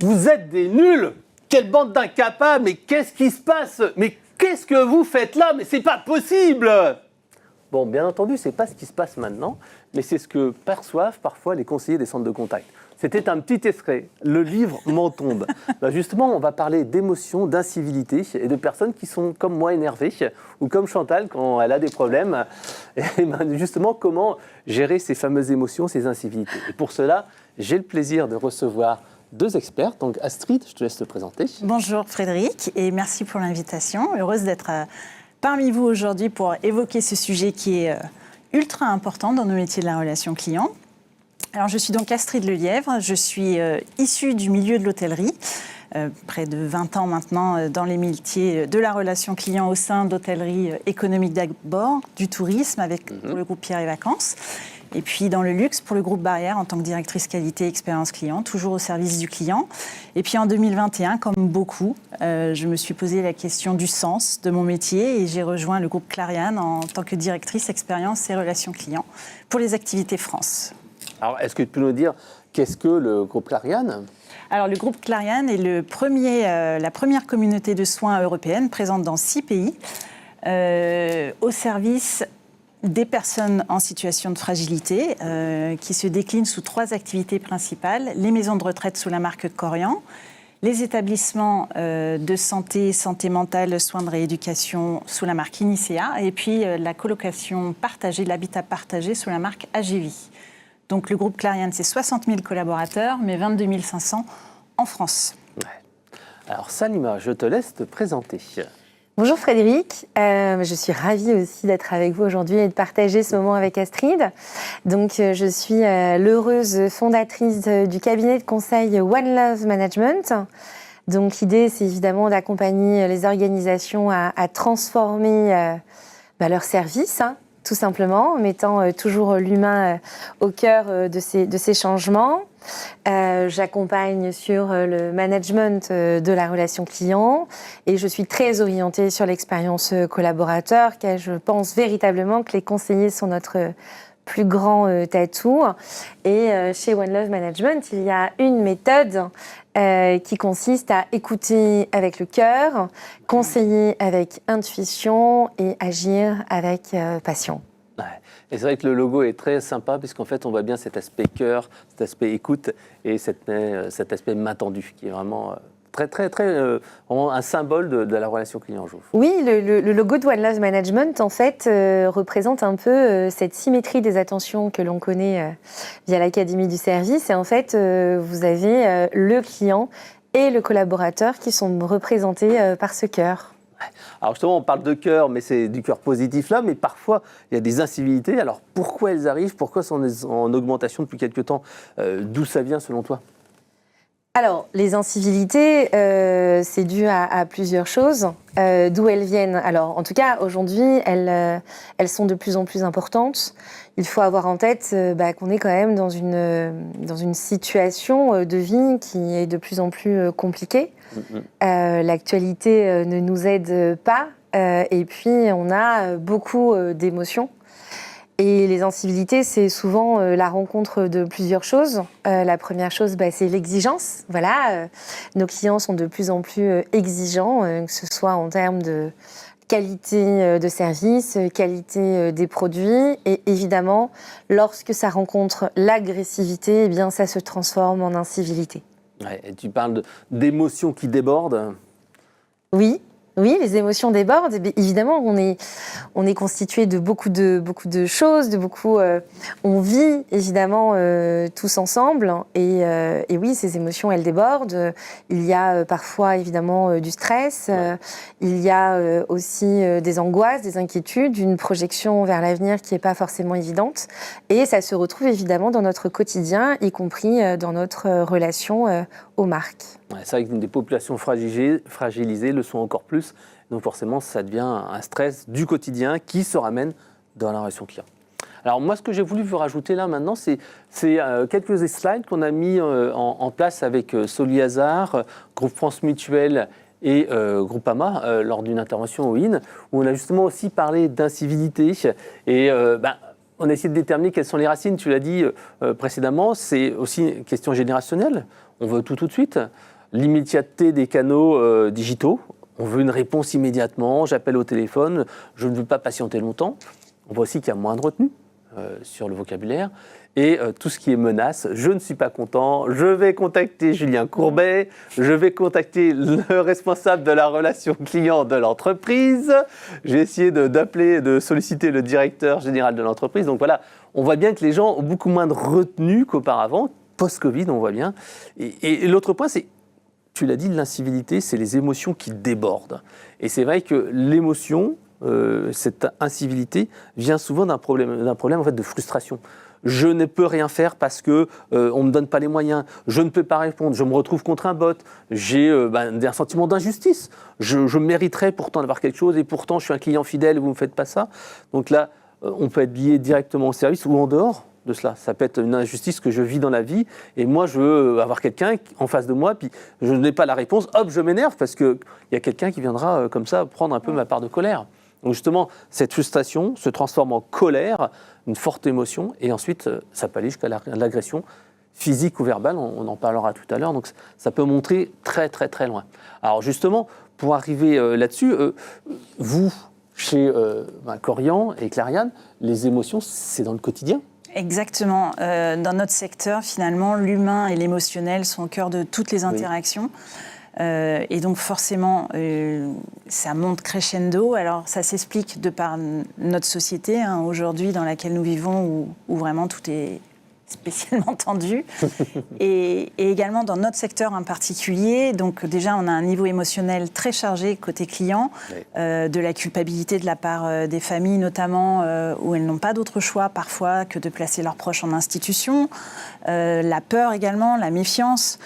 Vous êtes des nuls. Quelle bande d'incapables. Mais qu'est-ce qui se passe? Mais qu'est-ce que vous faites là? Mais c'est pas possible. Bon, bien entendu, c'est pas ce qui se passe maintenant, mais c'est ce que perçoivent parfois les conseillers des centres de contact. C'était un petit extrait. Le livre m'en tombe. Ben justement, on va parler d'émotions, d'incivilité et de personnes qui sont comme moi énervées ou comme Chantal quand elle a des problèmes. Et ben justement, comment gérer ces fameuses émotions, ces incivilités. Et pour cela, j'ai le plaisir de recevoir deux experts. Donc Astrid, je te laisse te présenter. Bonjour Frédéric et merci pour l'invitation. Heureuse d'être parmi vous aujourd'hui pour évoquer ce sujet qui est ultra important dans nos métiers de la relation client. Alors, je suis donc Astrid Lelièvre, je suis issue du milieu de l'hôtellerie, près de 20 ans maintenant dans les métiers de la relation client au sein d'hôtellerie économique d'abord, du tourisme pour le groupe Pierre et Vacances, et puis dans le luxe pour le groupe Barrière en tant que directrice qualité et expérience client, toujours au service du client. Et puis en 2021, comme beaucoup, je me suis posé la question du sens de mon métier et j'ai rejoint le groupe Clariane en tant que directrice expérience et relations clients pour les activités France. Alors, est-ce que tu peux nous dire qu'est-ce que le groupe Clariane ? Alors, le groupe Clariane est la première communauté de soins européenne présente dans 6 pays, au service des personnes en situation de fragilité, qui se déclinent sous 3 activités principales. Les maisons de retraite sous la marque Corian, les établissements de santé mentale, soins de rééducation sous la marque Inicea, et puis la colocation partagée, l'habitat partagé sous la marque Agévie. Donc le groupe Clariane, c'est 60 000 collaborateurs, mais 22 500 en France. Ouais. Alors Salima, je te laisse te présenter. Bonjour Frédéric, je suis ravie aussi d'être avec vous aujourd'hui et de partager ce moment avec Astrid. Donc je suis l'heureuse fondatrice du cabinet de conseil One Love Management. Donc l'idée, c'est évidemment d'accompagner les organisations à transformer leurs services, tout simplement, en mettant toujours l'humain au cœur de ces changements. J'accompagne sur le management de la relation client et je suis très orientée sur l'expérience collaborateur, car je pense véritablement que les conseillers sont notre plus grand atout. Et chez One Love Management, il y a une méthode qui consiste à écouter avec le cœur, conseiller avec intuition et agir avec passion. Ouais. Et c'est vrai que le logo est très sympa, puisqu'en fait, on voit bien cet aspect cœur, cet aspect écoute et cet aspect main tendue, qui est vraiment vraiment un symbole de la relation client, je trouve. Oui, le logo de One Love Management, en fait, représente un peu cette symétrie des attentions que l'on connaît via l'Académie du service. Et en fait, vous avez le client et le collaborateur qui sont représentés par ce cœur. Alors justement, on parle de cœur, mais c'est du cœur positif là, mais parfois, il y a des incivilités. Alors pourquoi elles arrivent? Pourquoi sont en augmentation depuis quelques temps? D'où ça vient selon toi? Alors, les incivilités, c'est dû à plusieurs choses. D'où elles viennent? Alors, en tout cas, aujourd'hui, elles sont de plus en plus importantes. Il faut avoir en tête qu'on est quand même dans une situation de vie qui est de plus en plus compliquée. L'actualité ne nous aide pas. Et puis, on a beaucoup d'émotions. Et les incivilités, c'est souvent la rencontre de plusieurs choses. La première chose, c'est l'exigence. Voilà, nos clients sont de plus en plus exigeants, que ce soit en termes de qualité de service, qualité des produits. Et évidemment, lorsque ça rencontre l'agressivité, eh bien, ça se transforme en incivilité. Ouais, et tu parles d'émotions qui débordent. Oui. Oui, les émotions débordent. Évidemment, on est constitué de beaucoup de choses, on vit évidemment tous ensemble. Et oui, ces émotions, elles débordent. Il y a parfois évidemment du stress. Il y a aussi des angoisses, des inquiétudes, une projection vers l'avenir qui n'est pas forcément évidente. Et ça se retrouve évidemment dans notre quotidien, y compris dans notre relation aux marques. Ouais, c'est vrai que des populations fragilisées le sont encore plus. Donc forcément, ça devient un stress du quotidien qui se ramène dans la relation client. Alors moi, ce que j'ai voulu vous rajouter là maintenant, c'est quelques slides qu'on a mis en place avec Soliazar, Groupe France Mutuelle et Groupama lors d'une intervention au IN, où on a justement aussi parlé d'incivilité. Et on a essayé de déterminer quelles sont les racines. Tu l'as dit précédemment, c'est aussi une question générationnelle. On veut tout de suite. l'immédiateté des canaux digitaux. On veut une réponse immédiatement, j'appelle au téléphone, je ne veux pas patienter longtemps. On voit aussi qu'il y a moins de retenue sur le vocabulaire. Et tout ce qui est menace, je ne suis pas content, je vais contacter Julien Courbet, je vais contacter le responsable de la relation client de l'entreprise, j'ai essayé d'appeler, de solliciter le directeur général de l'entreprise. Donc voilà, on voit bien que les gens ont beaucoup moins de retenue qu'auparavant, post-Covid, on voit bien. Et l'autre point, c'est, tu l'as dit, l'incivilité, c'est les émotions qui débordent. Et c'est vrai que l'émotion, cette incivilité, vient souvent d'un problème en fait, de frustration. Je ne peux rien faire parce qu'on ne me donne pas les moyens, je ne peux pas répondre, je me retrouve contre un bot, j'ai un sentiment d'injustice. Je mériterais pourtant d'avoir quelque chose et pourtant je suis un client fidèle et vous ne me faites pas ça. Donc là, on peut être lié directement au service ou en dehors de cela. Ça peut être une injustice que je vis dans la vie et moi je veux avoir quelqu'un en face de moi puis je n'ai pas la réponse, hop, je m'énerve parce qu'il y a quelqu'un qui viendra comme ça prendre un peu ma part de colère. Donc justement, cette frustration se transforme en colère, une forte émotion, et ensuite, ça peut aller jusqu'à l'agression physique ou verbale, on en parlera tout à l'heure, donc ça peut monter très très très loin. Alors justement, pour arriver là-dessus, vous, chez Korian et Clariane, les émotions, c'est dans le quotidien ? Exactement. Dans notre secteur, finalement, l'humain et l'émotionnel sont au cœur de toutes les interactions. Oui. Et donc forcément, ça monte crescendo. Alors ça s'explique de par notre société aujourd'hui dans laquelle nous vivons, où vraiment tout est spécialement tendu. et également dans notre secteur en particulier. Donc déjà, on a un niveau émotionnel très chargé côté client, oui. De la culpabilité de la part des familles notamment, où elles n'ont pas d'autre choix parfois que de placer leurs proches en institution. La peur également, la méfiance.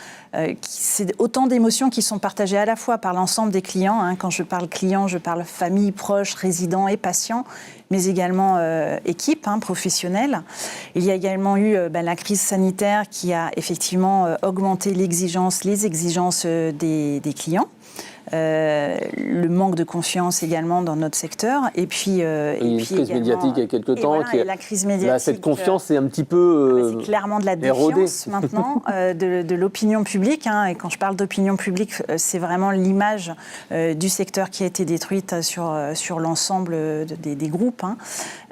C'est autant d'émotions qui sont partagées à la fois par l'ensemble des clients. Quand je parle client, je parle famille, proches, résidents et patients, mais également équipe professionnelle. Il y a également eu la crise sanitaire qui a effectivement augmenté les exigences des clients. Le manque de confiance également dans notre secteur et puis une crise médiatique il y a quelque temps voilà, la crise médiatique, cette confiance est un petit peu c'est clairement de la défiance maintenant de l'opinion publique et quand je parle d'opinion publique c'est vraiment l'image du secteur qui a été détruite sur l'ensemble des groupes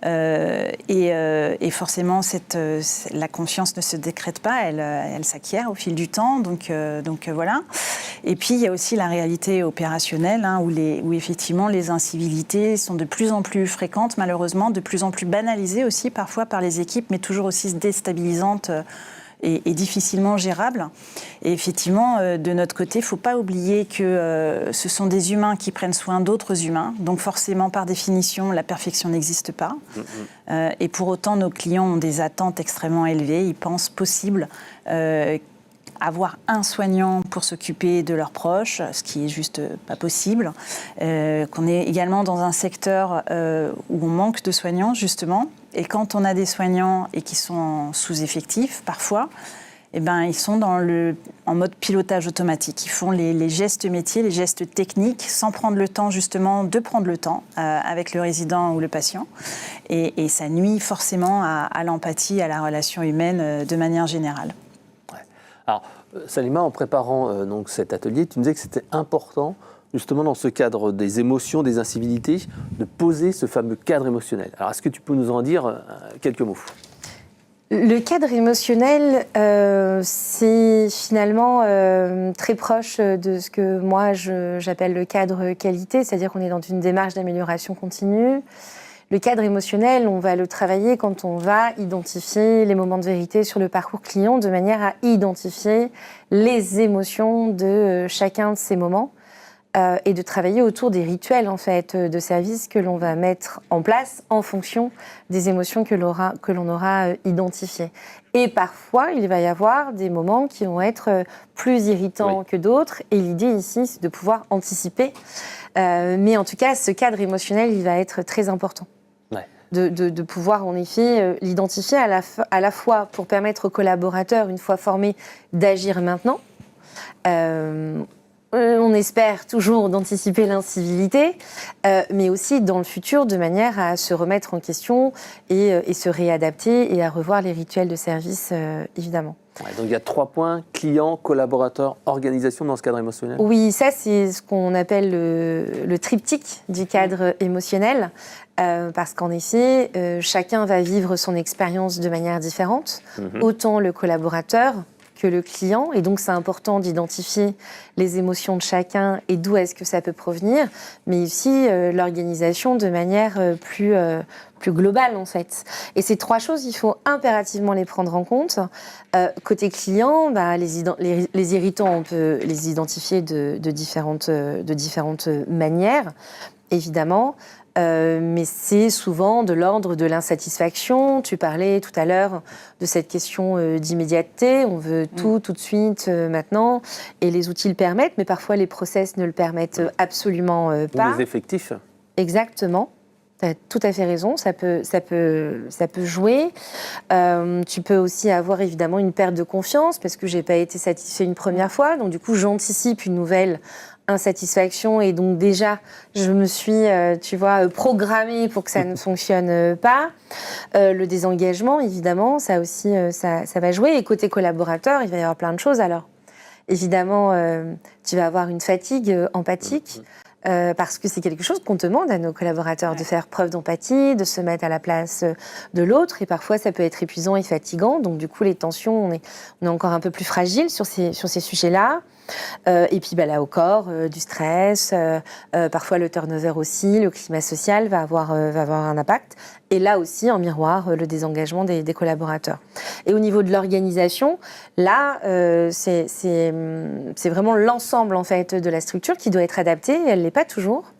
et forcément la confiance ne se décrète pas, elle s'acquiert au fil du temps donc voilà. Et puis il y a aussi la réalité opérationnelle où effectivement les incivilités sont de plus en plus fréquentes malheureusement, de plus en plus banalisées aussi parfois par les équipes mais toujours aussi déstabilisantes et difficilement gérables. Et effectivement, de notre côté, il ne faut pas oublier que ce sont des humains qui prennent soin d'autres humains. Donc forcément, par définition, la perfection n'existe pas. Et pour autant, nos clients ont des attentes extrêmement élevées. Ils pensent possible avoir un soignant pour s'occuper de leurs proches, ce qui est juste pas possible. Qu'on est également dans un secteur où on manque de soignants, justement. Et quand on a des soignants et qui sont sous-effectifs, parfois, ils sont en mode pilotage automatique. Ils font les gestes métiers, les gestes techniques, sans prendre le temps, justement, de prendre le temps avec le résident ou le patient. Et ça nuit forcément à l'empathie, à la relation humaine de manière générale. Ouais. Alors, Salima, en préparant donc cet atelier, tu nous disais que c'était important, justement dans ce cadre des émotions, des incivilités, de poser ce fameux cadre émotionnel. Alors, est-ce que tu peux nous en dire quelques mots ? Le cadre émotionnel, c'est finalement très proche de ce que moi j'appelle le cadre qualité, c'est-à-dire qu'on est dans une démarche d'amélioration continue. Le cadre émotionnel, on va le travailler quand on va identifier les moments de vérité sur le parcours client de manière à identifier les émotions de chacun de ces moments et de travailler autour des rituels en fait, de service que l'on va mettre en place en fonction des émotions que l'on aura identifiées. Et parfois, il va y avoir des moments qui vont être plus irritants que d'autres. Et l'idée ici, c'est de pouvoir anticiper. Mais en tout cas, ce cadre émotionnel, il va être très important. De pouvoir en effet l'identifier à la fois pour permettre aux collaborateurs, une fois formés, d'agir maintenant, on espère toujours d'anticiper l'incivilité, mais aussi dans le futur de manière à se remettre en question et se réadapter et à revoir les rituels de service, évidemment. Ouais, donc il y a 3 points, client, collaborateur, organisation dans ce cadre émotionnel. Oui, ça c'est ce qu'on appelle le triptyque du cadre émotionnel, parce qu'en effet, chacun va vivre son expérience de manière différente, autant le collaborateur que le client, et donc c'est important d'identifier les émotions de chacun et d'où est-ce que ça peut provenir, mais aussi l'organisation de manière plus globale en fait. Et ces 3 choses, il faut impérativement les prendre en compte. Côté client, les irritants, on peut les identifier de différentes manières, évidemment. Mais c'est souvent de l'ordre de l'insatisfaction. Tu parlais tout à l'heure de cette question d'immédiateté. On veut tout de suite, maintenant. Et les outils le permettent, mais parfois les process ne le permettent absolument pas. Ou les effectifs. Exactement. Tu as tout à fait raison, ça peut jouer. Tu peux aussi avoir évidemment une perte de confiance parce que j'ai pas été satisfait une première fois. Donc du coup, j'anticipe une nouvelle insatisfaction et donc déjà je me suis programmée pour que ça ne fonctionne pas. Le désengagement évidemment, ça aussi ça va jouer. Et côté collaborateur, il va y avoir plein de choses. Alors évidemment tu vas avoir une fatigue empathique parce que c'est quelque chose qu'on demande à nos collaborateurs, de faire preuve d'empathie, de se mettre à la place de l'autre, et parfois ça peut être épuisant et fatigant. Donc du coup les tensions, on est encore un peu plus fragile sur ces sujets-là. Et puis là au corps, du stress, parfois le turnover aussi, le climat social va avoir un impact. Et là aussi, en miroir, le désengagement des collaborateurs. Et au niveau de l'organisation, là, c'est vraiment l'ensemble en fait de la structure qui doit être adaptée. Et elle l'est pas toujours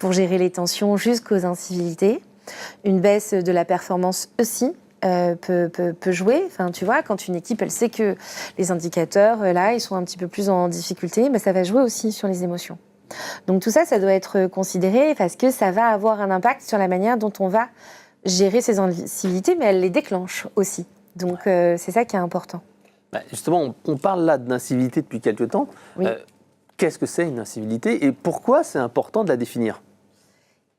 pour gérer les tensions jusqu'aux incivilités. Une baisse de la performance aussi. Peut jouer. Enfin, tu vois, quand une équipe, elle sait que les indicateurs, là, ils sont un petit peu plus en difficulté, ça va jouer aussi sur les émotions. Donc tout ça, ça doit être considéré parce que ça va avoir un impact sur la manière dont on va gérer ces incivilités, mais elle les déclenche aussi. Donc c'est ça qui est important. Justement, on parle là d'incivilité depuis quelques temps. Oui. Qu'est-ce que c'est une incivilité et pourquoi c'est important de la définir ?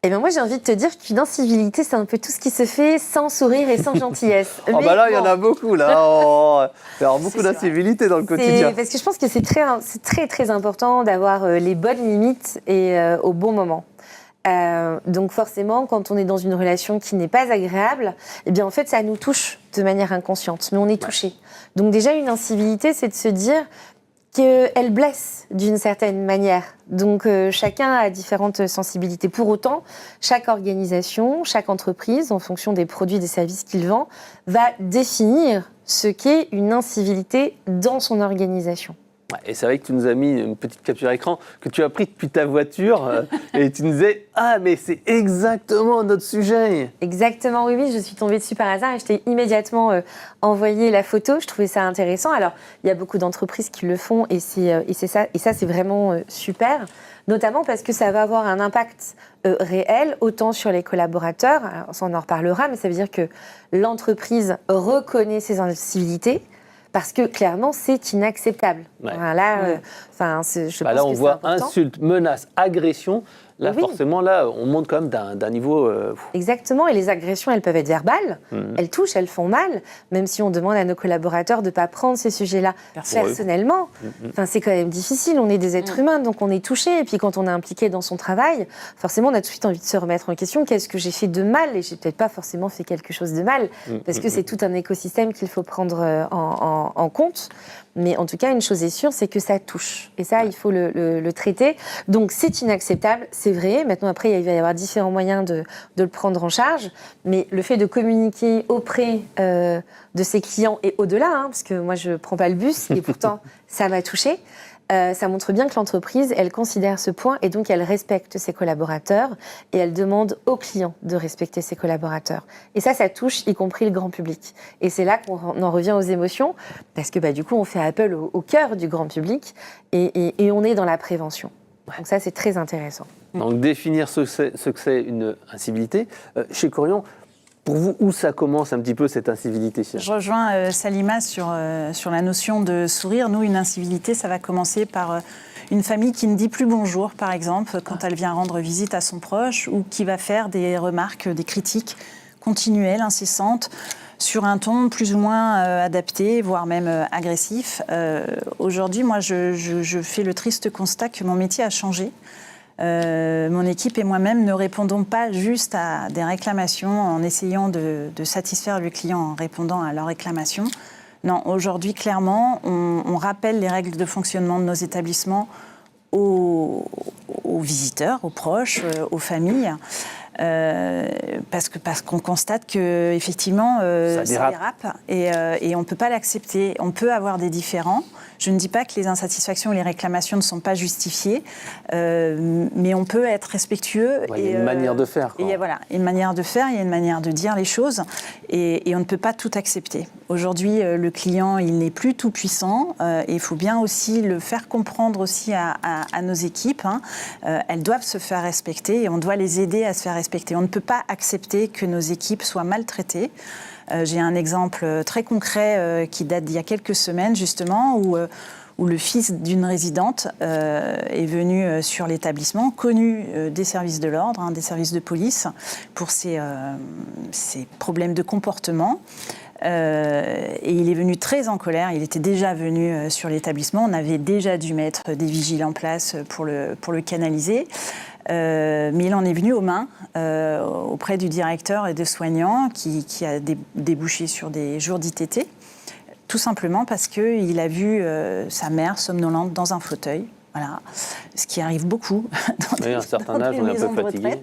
Eh bien moi j'ai envie de te dire qu'une incivilité c'est un peu tout ce qui se fait sans sourire et sans gentillesse. Oh bah là il y en a beaucoup là, il y a beaucoup d'incivilité dans le quotidien. Parce que je pense que c'est très important d'avoir les bonnes limites et au bon moment. Donc forcément quand on est dans une relation qui n'est pas agréable, eh bien en fait ça nous touche de manière inconsciente, mais on est touché. Donc déjà une incivilité c'est de se dire qu'elle blesse d'une certaine manière. Donc chacun a différentes sensibilités. Pour autant, chaque organisation, chaque entreprise, en fonction des produits et des services qu'il vend, va définir ce qu'est une incivilité dans son organisation. Et c'est vrai que tu nous as mis une petite capture écran que tu as pris depuis ta voiture et tu nous disais « Ah, mais c'est exactement notre sujet !» Exactement, oui, je suis tombée dessus par hasard et je t'ai immédiatement envoyé la photo. Je trouvais ça intéressant. Alors, il y a beaucoup d'entreprises qui le font et c'est ça, c'est vraiment super, notamment parce que ça va avoir un impact réel, autant sur les collaborateurs, alors, ça on en reparlera, mais ça veut dire que l'entreprise reconnaît ses incivilités, parce que clairement, c'est inacceptable. Ouais. Là, je pense là, on que voit c'est important. insulte, menace, agression. Là, oui. Forcément, là, on monte quand même d'un niveau... Exactement, et les agressions, elles peuvent être verbales, elles touchent, elles font mal, même si on demande à nos collaborateurs de ne pas prendre ces sujets-là personnellement. Enfin, c'est quand même difficile, on est des êtres humains, donc on est touché, et puis quand on est impliqué dans son travail, forcément, on a tout de suite envie de se remettre en question, qu'est-ce que j'ai fait de mal ? Et j'ai peut-être pas forcément fait quelque chose de mal, parce que c'est tout un écosystème qu'il faut prendre en compte. Mais en tout cas, une chose est sûre, c'est que ça touche. Et ça, il faut le traiter. Donc, c'est inacceptable, c'est vrai. Maintenant, après, il va y avoir différents moyens de le prendre en charge. Mais le fait de communiquer auprès de ses clients et au-delà, parce que moi, je ne prends pas le bus, et pourtant, ça m'a touchée. Ça montre bien que l'entreprise, elle considère ce point et donc elle respecte ses collaborateurs et elle demande aux clients de respecter ses collaborateurs. Et ça touche y compris le grand public. Et c'est là qu'on en revient aux émotions parce que du coup, on fait appel au cœur du grand public et on est dans la prévention. Donc ça, c'est très intéressant. Donc définir ce que c'est une incivilité. Chez Korian, pour vous, où ça commence un petit peu cette incivilité ? Je rejoins Salima sur la notion de sourire. Nous, une incivilité, ça va commencer par une famille qui ne dit plus bonjour, par exemple, quand elle vient rendre visite à son proche, ou qui va faire des remarques, des critiques continuelles, incessantes, sur un ton plus ou moins adapté, voire même agressif. Aujourd'hui, moi, je fais le triste constat que mon métier a changé. Mon équipe et moi-même ne répondons pas juste à des réclamations en essayant de satisfaire le client en répondant à leurs réclamations. Non, aujourd'hui, clairement, on rappelle les règles de fonctionnement de nos établissements aux visiteurs, aux proches, aux familles. Parce qu'on constate qu'effectivement, ça dérape et on ne peut pas l'accepter. On peut avoir des différends. Je ne dis pas que les insatisfactions ou les réclamations ne sont pas justifiées, mais on peut être respectueux. Il y a une manière de faire. Il y a une manière de faire, il y a une manière de dire les choses, et on ne peut pas tout accepter. Aujourd'hui, le client, il n'est plus tout puissant, et il faut bien aussi le faire comprendre aussi à nos équipes. Elles doivent se faire respecter et on doit les aider à se faire respecter. On ne peut pas accepter que nos équipes soient maltraitées. J'ai un exemple très concret qui date d'il y a quelques semaines, justement, où le fils d'une résidente est venu sur l'établissement, connu des services de l'ordre, des services de police, pour ses problèmes de comportement. Et il est venu très en colère. Il était déjà venu sur l'établissement. On avait déjà dû mettre des vigiles en place pour le canaliser. Mais il en est venu aux mains auprès du directeur et des soignants qui a débouché sur des jours d'ITT, tout simplement parce qu'il a vu sa mère somnolente dans un fauteuil. Voilà, ce qui arrive beaucoup dans un certain âge, on est un peu fatigué.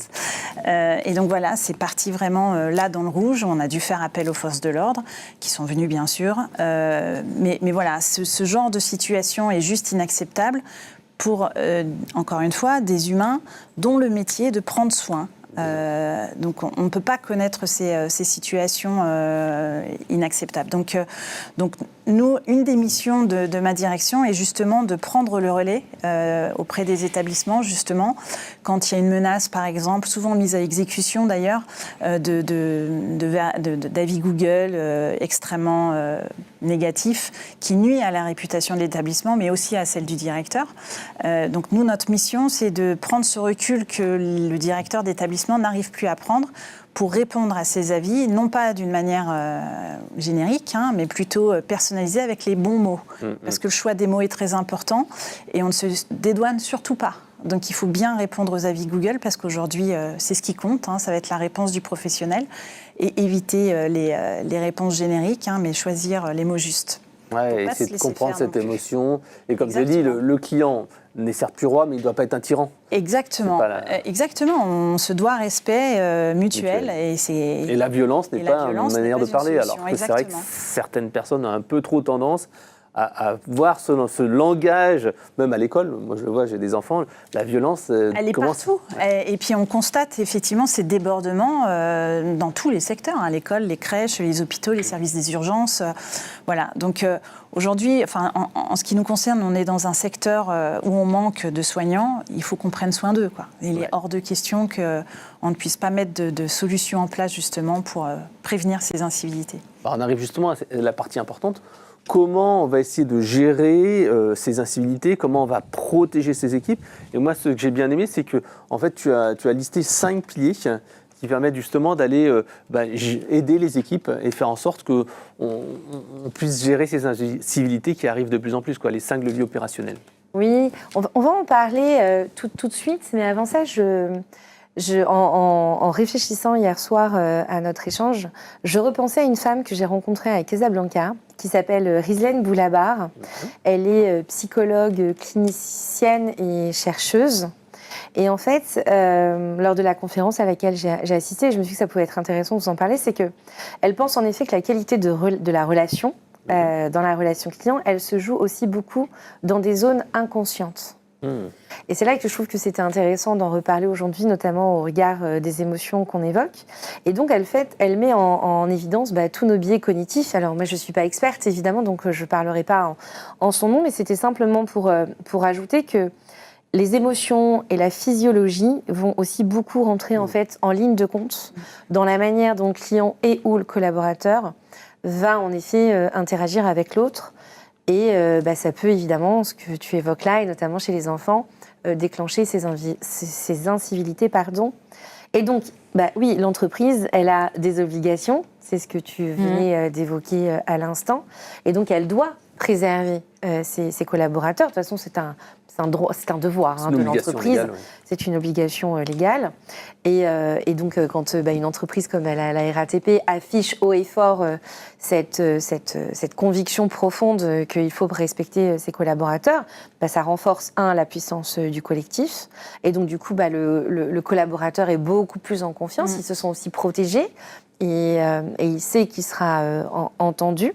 Et donc voilà, c'est parti vraiment là dans le rouge. On a dû faire appel aux forces de l'ordre, qui sont venues bien sûr. Mais voilà, ce genre de situation est juste inacceptable pour, encore une fois, des humains dont le métier est de prendre soin. Donc on ne peut pas connaître ces situations inacceptables. Donc nous, une des missions de ma direction est justement de prendre le relais auprès des établissements, justement, quand il y a une menace, par exemple, souvent mise à exécution d'ailleurs, d'avis Google extrêmement négatifs, qui nuit à la réputation de l'établissement, mais aussi à celle du directeur. Donc nous, notre mission, c'est de prendre ce recul que le directeur d'établissement n'arrive plus à prendre pour répondre à ces avis, non pas d'une manière générique, mais plutôt personnalisée avec les bons mots. Parce que le choix des mots est très important et on ne se dédouane surtout pas. Donc il faut bien répondre aux avis Google parce qu'aujourd'hui, c'est ce qui compte, ça va être la réponse du professionnel et éviter les réponses génériques, mais choisir les mots justes. Ouais, essayer de comprendre cette émotion. Et comme je dis, le client n'est certes plus roi, mais il ne doit pas être un tyran. Exactement. Exactement. On se doit respect mutuel. Et la violence n'est pas une manière de parler. Alors que c'est vrai que certaines personnes ont un peu trop tendance à voir ce langage, même à l'école. Moi, je le vois, j'ai des enfants. La violence, elle est partout. Et puis, on constate effectivement ces débordements dans tous les secteurs, à l'école, les crèches, les hôpitaux, les services des urgences. Voilà. Donc, aujourd'hui, en ce qui nous concerne, on est dans un secteur où on manque de soignants. Il faut qu'on prenne soin d'eux, quoi. Il est hors de question qu'on ne puisse pas mettre de solutions en place, justement, pour prévenir ces incivilités. Alors, on arrive justement à la partie importante. Comment on va essayer de gérer ces incivilités, comment on va protéger ces équipes. Et moi, ce que j'ai bien aimé, c'est que en fait, tu as listé 5 piliers qui permettent justement d'aller aider les équipes et faire en sorte qu'on puisse gérer ces incivilités qui arrivent de plus en plus, les 5 leviers opérationnels. Oui, on va en parler tout de suite, mais avant ça, en réfléchissant hier soir à notre échange, je repensais à une femme que j'ai rencontrée à Casablanca, qui s'appelle Rizlaine Boulabar. Elle est psychologue, clinicienne et chercheuse. Et en fait, lors de la conférence à laquelle j'ai assisté, je me suis dit que ça pouvait être intéressant de vous en parler, c'est qu'elle pense en effet que la qualité de la relation, dans la relation client, elle se joue aussi beaucoup dans des zones inconscientes. Et c'est là que je trouve que c'était intéressant d'en reparler aujourd'hui, notamment au regard des émotions qu'on évoque. Et donc, elle met en évidence tous nos biais cognitifs. Alors, moi, je ne suis pas experte, évidemment, donc je ne parlerai pas en son nom, mais c'était simplement pour ajouter que les émotions et la physiologie vont aussi beaucoup rentrer en fait en ligne de compte dans la manière dont le client et ou le collaborateur va en effet interagir avec l'autre Et ça peut évidemment, ce que tu évoques là, et notamment chez les enfants, déclencher ces incivilités. Et donc, oui, l'entreprise, elle a des obligations, c'est ce que tu venais d'évoquer à l'instant, et donc elle doit préserver ses collaborateurs. De toute façon, c'est un devoir de l'entreprise, légale, c'est une obligation légale. Et donc, quand une entreprise comme la RATP affiche haut et fort cette conviction profonde qu'il faut respecter ses collaborateurs, ça renforce, la puissance du collectif. Et donc, du coup, le collaborateur est beaucoup plus en confiance, ils se sont aussi protégés et il sait qu'il sera entendu.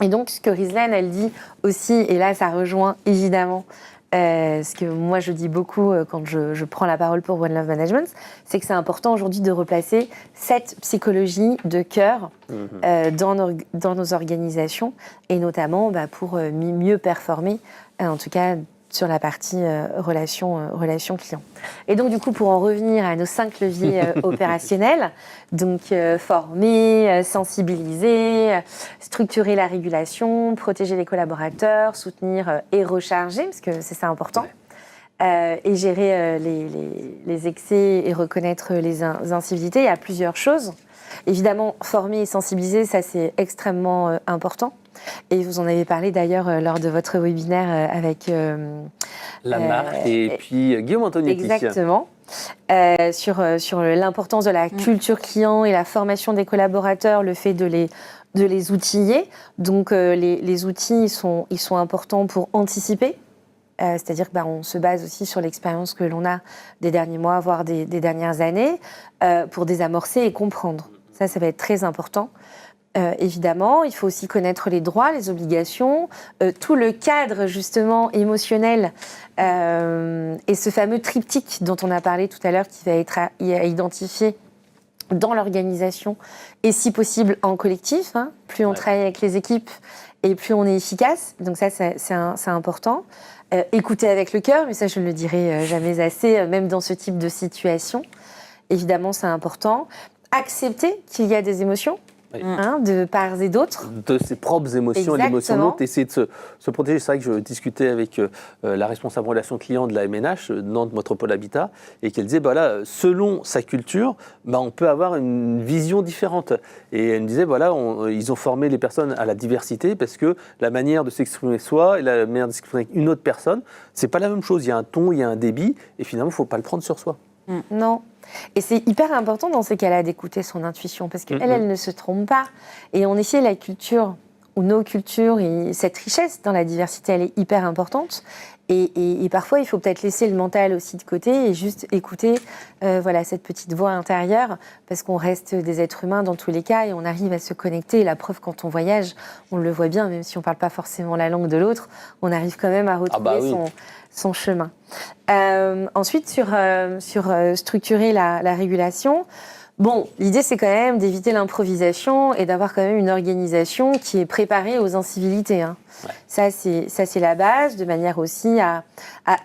Et donc, ce que Rislaine, elle dit aussi, et là, ça rejoint évidemment ce que moi, je dis beaucoup quand je prends la parole pour One Love Management, c'est que c'est important aujourd'hui de replacer cette psychologie de cœur dans nos organisations, et notamment pour mieux performer, en tout cas sur la partie relation client. Et donc, du coup, pour en revenir à nos 5 leviers opérationnels, donc former, sensibiliser, structurer la régulation, protéger les collaborateurs, soutenir et recharger, parce que c'est ça important, et gérer les excès et reconnaître les incivilités, il y a plusieurs choses. Évidemment, former et sensibiliser, ça c'est extrêmement important. Et vous en avez parlé d'ailleurs lors de votre webinaire avec la marque et puis Guillaume Antonietti. Exactement. Sur l'importance de la culture client et la formation des collaborateurs, le fait de les outiller. Donc les outils ils sont importants pour anticiper. C'est-à-dire qu'on se base aussi sur l'expérience que l'on a des derniers mois, voire des dernières années, pour désamorcer et comprendre. Ça va être très important. Évidemment, il faut aussi connaître les droits, les obligations, tout le cadre justement émotionnel et ce fameux triptyque dont on a parlé tout à l'heure qui va être à identifier dans l'organisation et si possible en collectif. Plus on travaille avec les équipes et plus on est efficace. Donc ça, c'est important. Écouter avec le cœur, mais ça je ne le dirai jamais assez, même dans ce type de situation. Évidemment, c'est important. Accepter qu'il y a des émotions. De part et d'autre. De ses propres émotions. Exactement. Et l'émotion de l'autre, essayer de se protéger. C'est vrai que je discutais avec la responsable relations clients de la MNH, Nantes Métropole Habitat, et qu'elle disait, selon sa culture, on peut avoir une vision différente. Et elle me disait, ils ont formé les personnes à la diversité parce que la manière de s'exprimer soi et la manière de s'exprimer avec une autre personne, c'est pas la même chose. Il y a un ton, il y a un débit, et finalement, il ne faut pas le prendre sur soi. Non. Et c'est hyper important dans ces cas-là d'écouter son intuition parce qu'elle, elle ne se trompe pas. Et en effet, la culture ou nos cultures et cette richesse dans la diversité, elle est hyper importante. Et parfois, il faut peut-être laisser le mental aussi de côté et juste écouter cette petite voix intérieure parce qu'on reste des êtres humains dans tous les cas et on arrive à se connecter. Et la preuve, quand on voyage, on le voit bien, même si on ne parle pas forcément la langue de l'autre, on arrive quand même à retrouver son chemin. Ensuite, sur structurer la régulation, l'idée c'est quand même d'éviter l'improvisation et d'avoir quand même une organisation qui est préparée aux incivilités. Ça c'est la base, de manière aussi à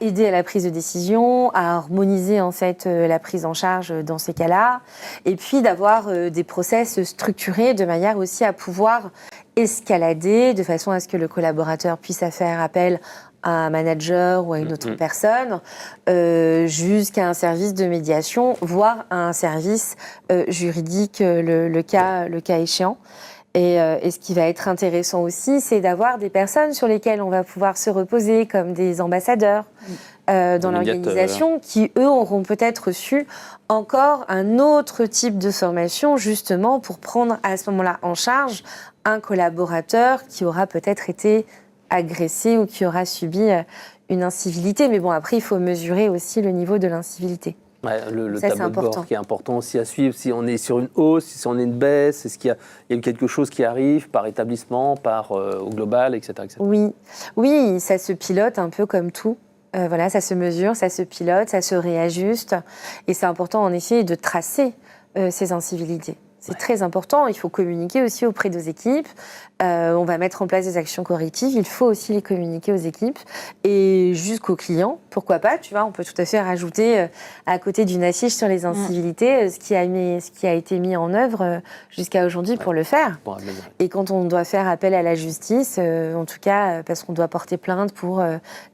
aider à la prise de décision, à harmoniser en fait la prise en charge dans ces cas-là, et puis d'avoir des process structurés de manière aussi à pouvoir escalader de façon à ce que le collaborateur puisse faire appel à un manager ou à une autre personne, jusqu'à un service de médiation, voire à un service juridique, le cas échéant. Et ce qui va être intéressant aussi, c'est d'avoir des personnes sur lesquelles on va pouvoir se reposer, comme des ambassadeurs dans l'organisation, qui, eux, auront peut-être reçu encore un autre type de formation, justement, pour prendre à ce moment-là en charge un collaborateur qui aura peut-être été agressé ou qui aura subi une incivilité. Mais après, il faut mesurer aussi le niveau de l'incivilité. Le tableau de bord qui est important aussi à suivre, si on est sur une hausse, si on est une baisse, est-ce qu'il y a eu quelque chose qui arrive par établissement, au global, etc., etc. Oui, ça se pilote un peu comme tout. Ça se mesure, ça se pilote, ça se réajuste. Et c'est important en effet de tracer ces incivilités. C'est très important. Il faut communiquer aussi auprès des équipes. On va mettre en place des actions correctives. Il faut aussi les communiquer aux équipes et jusqu'aux clients. Pourquoi pas, tu vois, on peut tout à fait rajouter à côté d'une affiche sur les incivilités ce qui a été mis en œuvre jusqu'à aujourd'hui pour le faire. Bon, et quand on doit faire appel à la justice, en tout cas parce qu'on doit porter plainte pour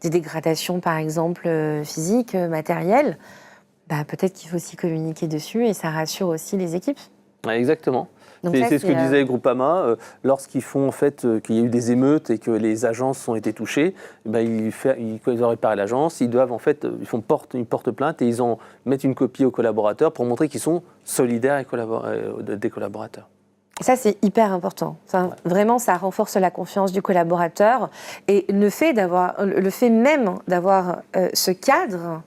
des dégradations par exemple physiques, matérielles, peut-être qu'il faut aussi communiquer dessus et ça rassure aussi les équipes. Ouais, exactement. C'est ce que disait Groupama. Lorsqu'ils font en fait qu'il y a eu des émeutes et que les agences ont été touchées, quand ils ont réparé l'agence, ils doivent en fait, ils portent plainte et ils mettent une copie aux collaborateurs pour montrer qu'ils sont solidaires des collaborateurs. Ça, c'est hyper important. Vraiment, ça renforce la confiance du collaborateur et le fait même d'avoir ce cadre.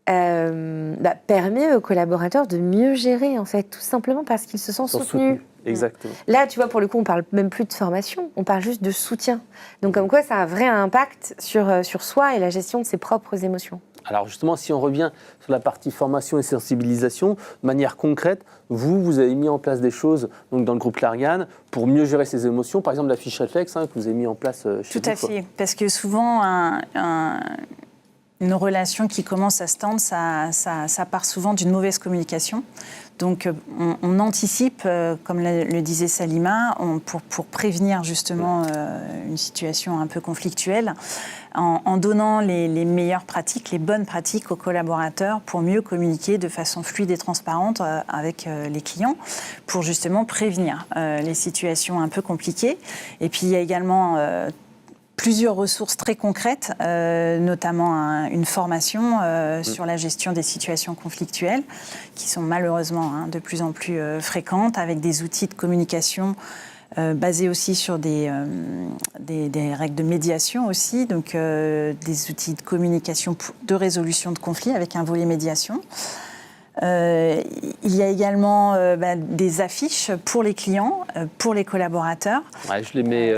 Permet aux collaborateurs de mieux gérer, en fait, tout simplement parce qu'ils se sentent soutenus. Exactement. Là, tu vois, pour le coup, on parle même plus de formation, on parle juste de soutien. Donc, comme quoi, ça a un vrai impact sur soi et la gestion de ses propres émotions. Alors justement, si on revient sur la partie formation et sensibilisation, de manière concrète, vous avez mis en place des choses donc, dans le groupe Clariane pour mieux gérer ses émotions. Par exemple, la fiche réflexe que vous avez mis en place chez vous. Tout à fait, parce que souvent, une relation qui commence à se tendre, ça part souvent d'une mauvaise communication. Donc, on anticipe, comme le disait Salima, pour prévenir justement une situation un peu conflictuelle, en donnant les meilleures pratiques, les bonnes pratiques aux collaborateurs pour mieux communiquer de façon fluide et transparente avec les clients, pour justement prévenir les situations un peu compliquées. Et puis, il y a également plusieurs ressources très concrètes, notamment une formation sur la gestion des situations conflictuelles, qui sont malheureusement de plus en plus fréquentes, avec des outils de communication basés aussi sur des règles de médiation aussi, donc des outils de communication de résolution de conflits avec un volet médiation. Il y a également des affiches pour les clients, pour les collaborateurs. Ouais, je les mets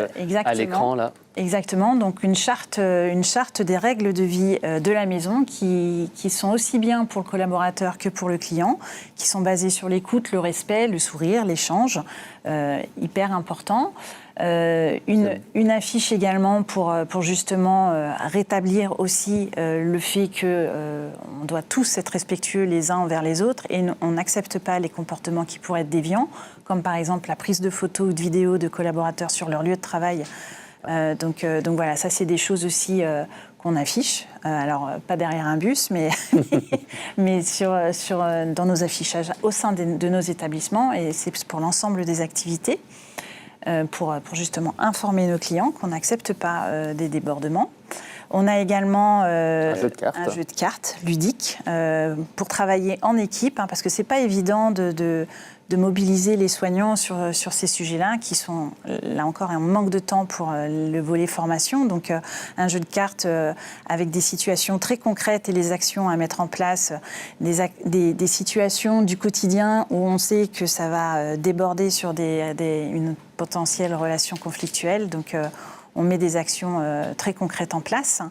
à l'écran là. Exactement, donc une charte des règles de vie de la maison qui sont aussi bien pour le collaborateur que pour le client, qui sont basées sur l'écoute, le respect, le sourire, l'échange, hyper important. Une affiche également pour justement rétablir aussi le fait qu'on doit tous être respectueux les uns envers les autres et on n'accepte pas les comportements qui pourraient être déviants, comme par exemple la prise de photos ou de vidéos de collaborateurs sur leur lieu de travail. Donc voilà, ça c'est des choses aussi qu'on affiche. Alors pas derrière un bus, mais dans nos affichages au sein de nos établissements, et c'est pour l'ensemble des activités, pour justement informer nos clients qu'on n'accepte pas des débordements. On a également un jeu de cartes ludique pour travailler en équipe, parce que c'est pas évident de mobiliser les soignants sur ces sujets-là, qui sont, là encore, un manque de temps pour le volet formation. Donc, un jeu de cartes avec des situations très concrètes et les actions à mettre en place, des situations du quotidien où on sait que ça va déborder sur une potentielle relation conflictuelle. Donc, on met des actions très concrètes en place.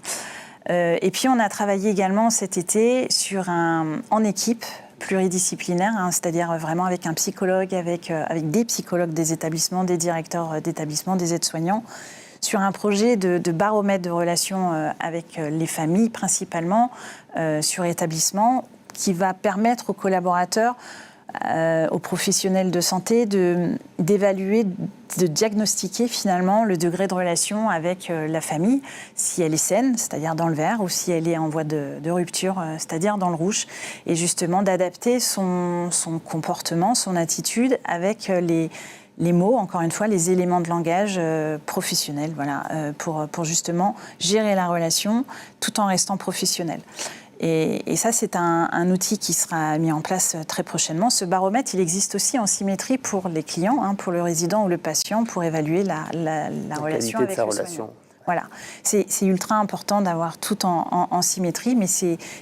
Et puis, on a travaillé également cet été en équipe, pluridisciplinaire, c'est-à-dire vraiment avec un psychologue, avec des psychologues des établissements, des directeurs d'établissements, des aides-soignants, sur un projet de baromètre de relations avec les familles principalement, sur établissement, qui va permettre aux collaborateurs, aux professionnels de santé d'évaluer, de diagnostiquer finalement le degré de relation avec la famille, si elle est saine, c'est-à-dire dans le vert, ou si elle est en voie de rupture, c'est-à-dire dans le rouge, et justement d'adapter son comportement, son attitude avec les mots, encore une fois, les éléments de langage professionnels, voilà, pour justement gérer la relation tout en restant professionnel. Et ça, c'est un outil qui sera mis en place très prochainement. Ce baromètre, il existe aussi en symétrie pour les clients, pour le résident ou le patient, pour évaluer la relation avec le soignant. Voilà, c'est ultra important d'avoir tout en symétrie,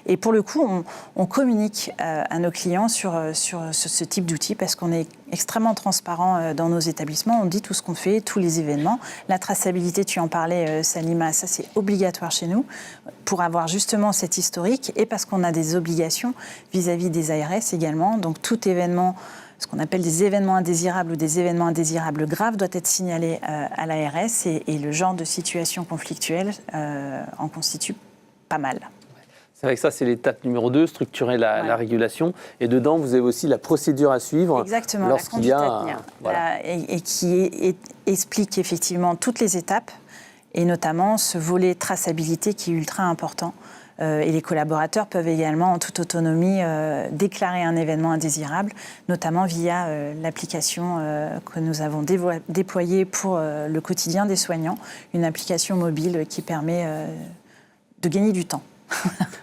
et pour le coup, on communique à nos clients sur ce type d'outils parce qu'on est extrêmement transparent dans nos établissements, on dit tout ce qu'on fait, tous les événements. La traçabilité, tu en parlais, Salima, ça c'est obligatoire chez nous pour avoir justement cet historique et parce qu'on a des obligations vis-à-vis des ARS également, donc tout événement ce qu'on appelle des événements indésirables ou des événements indésirables graves doit être signalé à l'ARS et le genre de situation conflictuelle en constitue pas mal. C'est vrai que ça, c'est l'étape numéro 2, structurer la régulation. Et dedans, vous avez aussi la procédure à suivre. Exactement, lorsqu'il y a la conduite à tenir. Et qui explique effectivement toutes les étapes, et notamment ce volet traçabilité qui est ultra important. Et les collaborateurs peuvent également, en toute autonomie, déclarer un événement indésirable, notamment via l'application que nous avons déployée pour le quotidien des soignants, une application mobile qui permet de gagner du temps.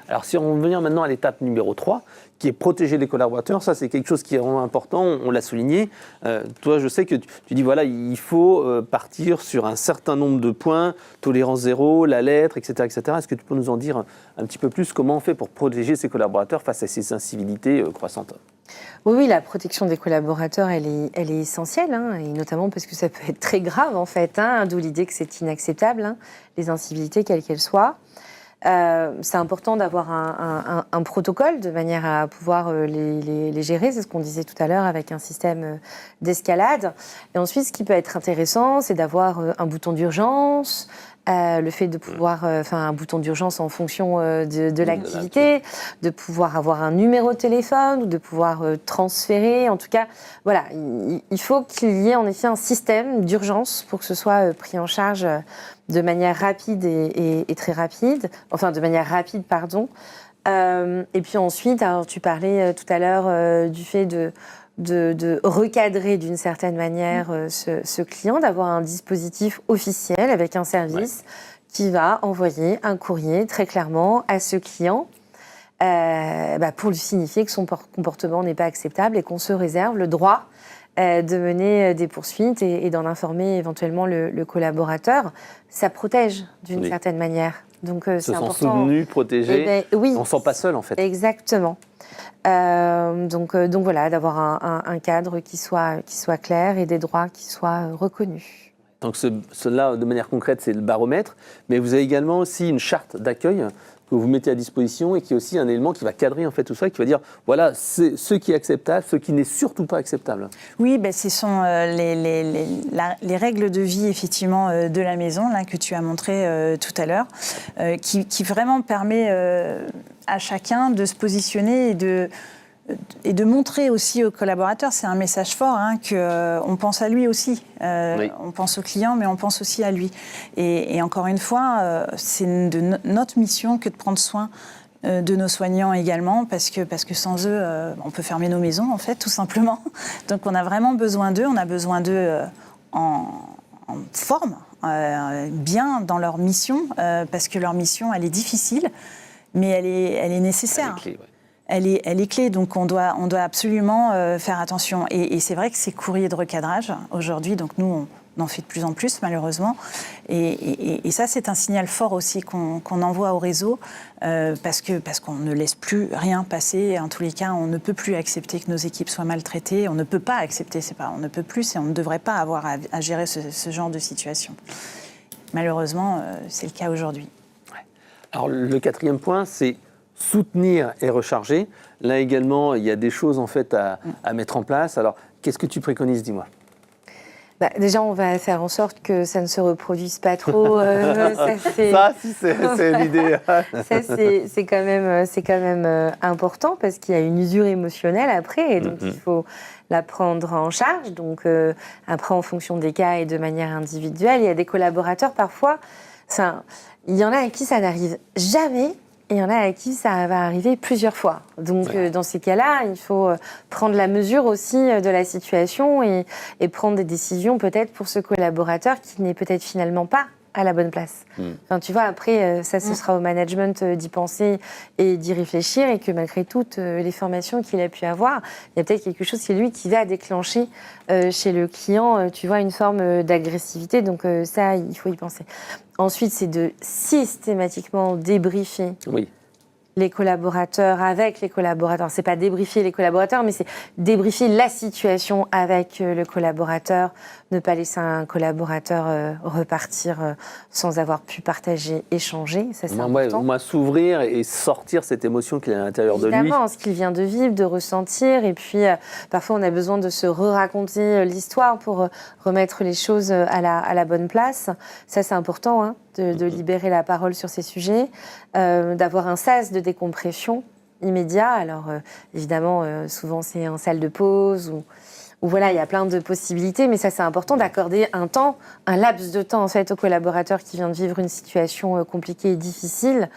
Alors, si on revient maintenant à l'étape numéro 3, qui est protéger les collaborateurs, ça c'est quelque chose qui est vraiment important, on l'a souligné. Toi, je sais que tu dis, voilà, il faut partir sur un certain nombre de points, tolérance zéro, la lettre, etc. etc. Est-ce que tu peux nous en dire un petit peu plus comment on fait pour protéger ces collaborateurs face à ces incivilités croissantes ? Oui, la protection des collaborateurs, elle est essentielle, hein, et notamment parce que ça peut être très grave, en fait, hein, d'où l'idée que c'est inacceptable, hein, les incivilités, quelles qu'elles soient. C'est important d'avoir un protocole de manière à pouvoir les gérer, c'est ce qu'on disait tout à l'heure avec un système d'escalade. Et ensuite, ce qui peut être intéressant, c'est d'avoir un bouton d'urgence, le fait de pouvoir, un bouton d'urgence en fonction de l'activité, de pouvoir avoir un numéro de téléphone ou de pouvoir transférer. En tout cas, voilà, il faut qu'il y ait en effet un système d'urgence pour que ce soit pris en charge de manière rapide et très rapide, enfin de manière rapide, pardon. Et puis ensuite, alors, tu parlais tout à l'heure du fait de recadrer d'une certaine manière ce client, d'avoir un dispositif officiel avec un service qui va envoyer un courrier très clairement à ce client pour lui signifier que son comportement n'est pas acceptable et qu'on se réserve le droit de mener des poursuites et d'en informer éventuellement le collaborateur. Ça protège d'une certaine manière. Donc, c'est important. Se sent soutenu, protégé, oui, on ne se sent pas seul en fait. Exactement. Donc voilà, d'avoir un cadre qui soit clair et des droits qui soient reconnus. Donc cela, de manière concrète, c'est le baromètre, mais vous avez également aussi une charte d'accueil que vous mettez à disposition et qui est aussi un élément qui va cadrer en fait tout ça, qui va dire voilà ce qui est acceptable, ce qui n'est surtout pas acceptable. Oui, ce sont les règles de vie effectivement de la maison là, que tu as montré tout à l'heure, qui vraiment permet à chacun de se positionner et de montrer aussi aux collaborateurs, c'est un message fort, hein, qu'on pense à lui aussi. On pense au client, mais on pense aussi à lui. Et encore une fois, c'est de notre mission que de prendre soin de nos soignants également, parce que sans eux, on peut fermer nos maisons, en fait, tout simplement. Donc on a vraiment besoin d'eux, on a besoin d'eux en forme, bien dans leur mission, parce que leur mission, elle est difficile, mais elle est nécessaire. Elle est clé, Elle est clé, donc on doit absolument faire attention. Et c'est vrai que ces courriers de recadrage, aujourd'hui, donc nous, on en fait de plus en plus, malheureusement. Et ça, c'est un signal fort aussi qu'on envoie au réseau, parce qu'on ne laisse plus rien passer. En tous les cas, on ne peut plus accepter que nos équipes soient maltraitées. On ne peut pas accepter, on ne peut plus, et on ne devrait pas avoir à gérer ce genre de situation. Malheureusement, c'est le cas aujourd'hui. Ouais. Alors, le 4e point, c'est soutenir et recharger. Là également, il y a des choses en fait à mettre en place. Alors, qu'est-ce que tu préconises, dis-moi ? Déjà, on va faire en sorte que ça ne se reproduise pas trop. C'est l'idée. Ça, c'est quand même important parce qu'il y a une usure émotionnelle après, et donc il faut la prendre en charge. Donc, après, en fonction des cas et de manière individuelle, il y a des collaborateurs parfois. Il y en a à qui ça n'arrive jamais. Et il y en a à qui ça va arriver plusieurs fois. Donc, dans ces cas-là, il faut prendre la mesure aussi de la situation et prendre des décisions peut-être pour ce collaborateur qui n'est peut-être finalement pas à la bonne place. Enfin, tu vois, après, ça, ce sera au management d'y penser et d'y réfléchir, et que malgré toutes les formations qu'il a pu avoir, il y a peut-être quelque chose, c'est lui qui va déclencher chez le client, tu vois, une forme d'agressivité. Donc ça, il faut y penser. Ensuite, c'est de systématiquement débriefer les collaborateurs avec les collaborateurs. C'est pas débriefer les collaborateurs, mais c'est débriefer la situation avec le collaborateur, ne pas laisser un collaborateur repartir sans avoir pu partager, échanger. Ça, c'est important. Moi, s'ouvrir et sortir cette émotion qu'il a à l'intérieur de lui. Évidemment, ce qu'il vient de vivre, de ressentir. Et puis, parfois, on a besoin de se re-raconter l'histoire pour remettre les choses à la bonne place. Ça, c'est important, hein, de libérer la parole sur ces sujets, d'avoir un sas de décompression immédiat. Alors, évidemment, souvent, c'est en salle de pause ou voilà, il y a plein de possibilités, mais ça, c'est important d'accorder un laps de temps, en fait, au collaborateur qui vient de vivre une situation compliquée et difficile,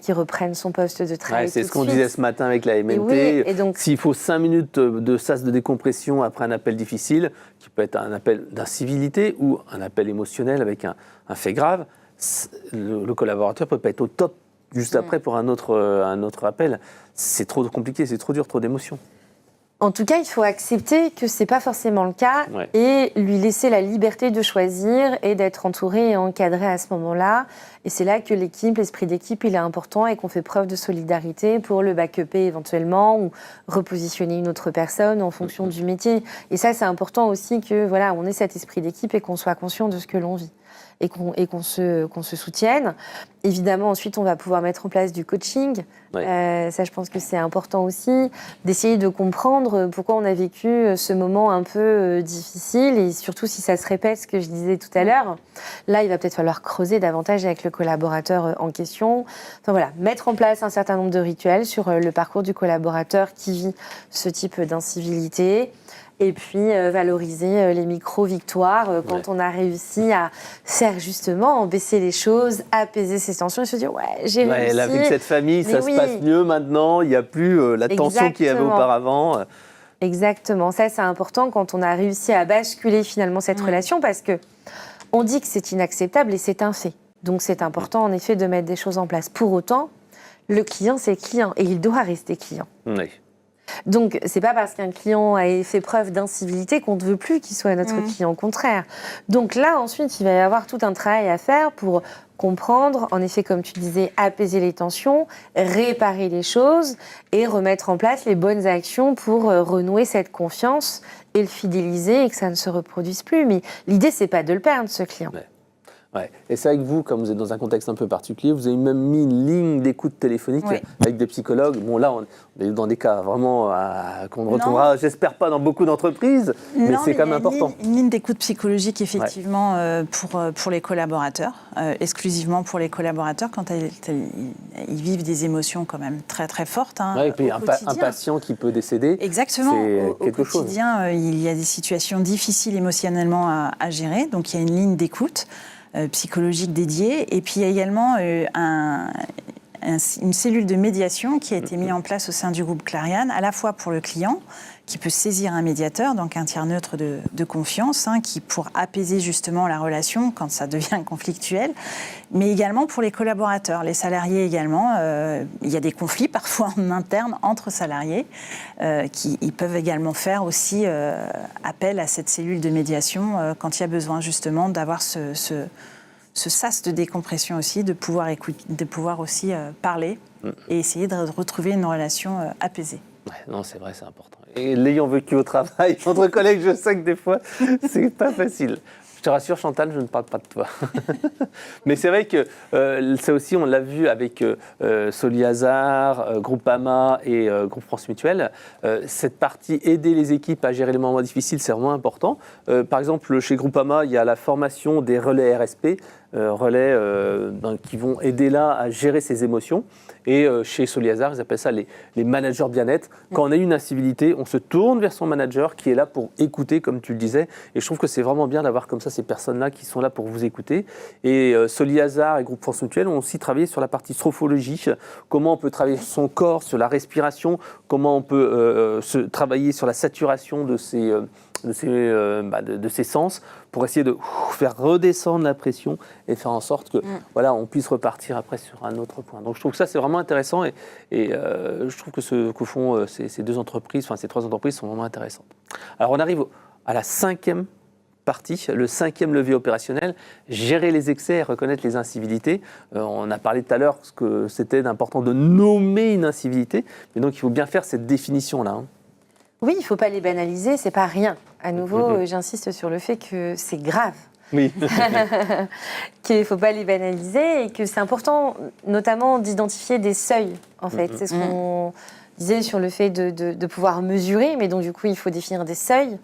qui reprenne son poste de travail. C'est ce qu'on disait ce matin avec la MNT. Et donc, s'il faut 5 minutes de sas de décompression après un appel difficile, qui peut être un appel d'incivilité ou un appel émotionnel avec un fait grave, le collaborateur ne peut pas être au top juste après pour un autre appel. C'est trop compliqué, c'est trop dur, trop d'émotions. En tout cas, il faut accepter que ce n'est pas forcément le cas et lui laisser la liberté de choisir et d'être entouré et encadré à ce moment-là. Et c'est là que l'esprit d'équipe, il est important et qu'on fait preuve de solidarité pour le back-upper éventuellement ou repositionner une autre personne en fonction du métier. Et ça, c'est important aussi que voilà, on ait cet esprit d'équipe et qu'on soit conscient de ce que l'on vit et qu'on se soutienne. Évidemment, ensuite, on va pouvoir mettre en place du coaching. Ça, je pense que c'est important aussi, d'essayer de comprendre pourquoi on a vécu ce moment un peu difficile et surtout si ça se répète, ce que je disais tout à l'heure. Là, il va peut-être falloir creuser davantage avec le collaborateur en question. Enfin voilà, mettre en place un certain nombre de rituels sur le parcours du collaborateur qui vit ce type d'incivilité. Et puis valoriser les micro-victoires quand on a réussi à faire justement baisser les choses, apaiser ses tensions et se dire j'ai réussi. Là, avec cette famille, ça se passe mieux maintenant, il n'y a plus la tension qu'il y avait auparavant. Exactement, ça c'est important quand on a réussi à basculer finalement cette relation parce que on dit que c'est inacceptable et c'est un fait. Donc c'est important en effet de mettre des choses en place. Pour autant, le client c'est le client et il doit rester client. Oui. Donc, c'est pas parce qu'un client a fait preuve d'incivilité qu'on ne veut plus qu'il soit notre client, au contraire. Donc là, ensuite, il va y avoir tout un travail à faire pour comprendre, en effet, comme tu disais, apaiser les tensions, réparer les choses et remettre en place les bonnes actions pour renouer cette confiance et le fidéliser et que ça ne se reproduise plus. Mais l'idée, c'est pas de le perdre, ce client. Ouais. Et c'est vrai que vous, comme vous êtes dans un contexte un peu particulier, vous avez même mis une ligne d'écoute téléphonique avec des psychologues. Bon, là, on est dans des cas vraiment qu'on ne retrouvera, j'espère pas, dans beaucoup d'entreprises, mais c'est quand même important. Une ligne d'écoute psychologique, effectivement, pour les collaborateurs, exclusivement pour les collaborateurs, quand ils vivent des émotions quand même très, très fortes. Et puis un patient qui peut décéder, exactement. C'est quelque chose. Au quotidien, il y a des situations difficiles émotionnellement à gérer, donc il y a une ligne d'écoute psychologique dédiée. Et puis il y a également une cellule de médiation qui a été mise en place au sein du groupe Clariane, à la fois pour le client, qui peut saisir un médiateur, donc un tiers neutre de confiance, qui pour apaiser justement la relation quand ça devient conflictuel, mais également pour les collaborateurs, les salariés également. Il y a des conflits parfois en interne entre salariés ils peuvent également faire aussi appel à cette cellule de médiation quand il y a besoin justement d'avoir ce sas de décompression aussi, de pouvoir écouter, de pouvoir aussi parler et essayer de retrouver une relation apaisée. Non, c'est vrai, c'est important. Et l'ayant vécu au travail, entre collègues, je sais que des fois, c'est pas facile. Je te rassure, Chantal, je ne parle pas de toi. Mais c'est vrai que ça aussi, on l'a vu avec Soliazar, Groupama et Groupe France Mutuelle. Cette partie aider les équipes à gérer les moments difficiles, c'est vraiment important. Par exemple, chez Groupama, il y a la formation des relais RSP, qui vont aider là à gérer ses émotions. Et chez Soliazar, ils appellent ça les managers bien-être. Quand on a une incivilité, on se tourne vers son manager qui est là pour écouter, comme tu le disais. Et je trouve que c'est vraiment bien d'avoir comme ça ces personnes-là qui sont là pour vous écouter. Et Soliazar et Groupe France Mutuelle ont aussi travaillé sur la partie sophrologie, comment on peut travailler sur son corps, sur la respiration, comment on peut travailler sur la saturation de ses sens pour essayer de faire redescendre la pression et faire en sorte que on puisse repartir après sur un autre point. Donc je trouve que ça c'est vraiment intéressant et je trouve que ce que font ces trois entreprises sont vraiment intéressantes. Alors on arrive à la 5e partie, le 5e levier opérationnel, gérer les excès et reconnaître les incivilités. On a parlé tout à l'heure que c'était important de nommer une incivilité, mais donc il faut bien faire cette définition-là. Hein. Oui, il ne faut pas les banaliser, c'est pas rien. À nouveau, j'insiste sur le fait que c'est grave. Oui. Qu'il ne faut pas les banaliser et que c'est important, notamment, d'identifier des seuils, en fait. C'est ce qu'on disait sur le fait de pouvoir mesurer, mais donc, du coup, il faut définir des seuils.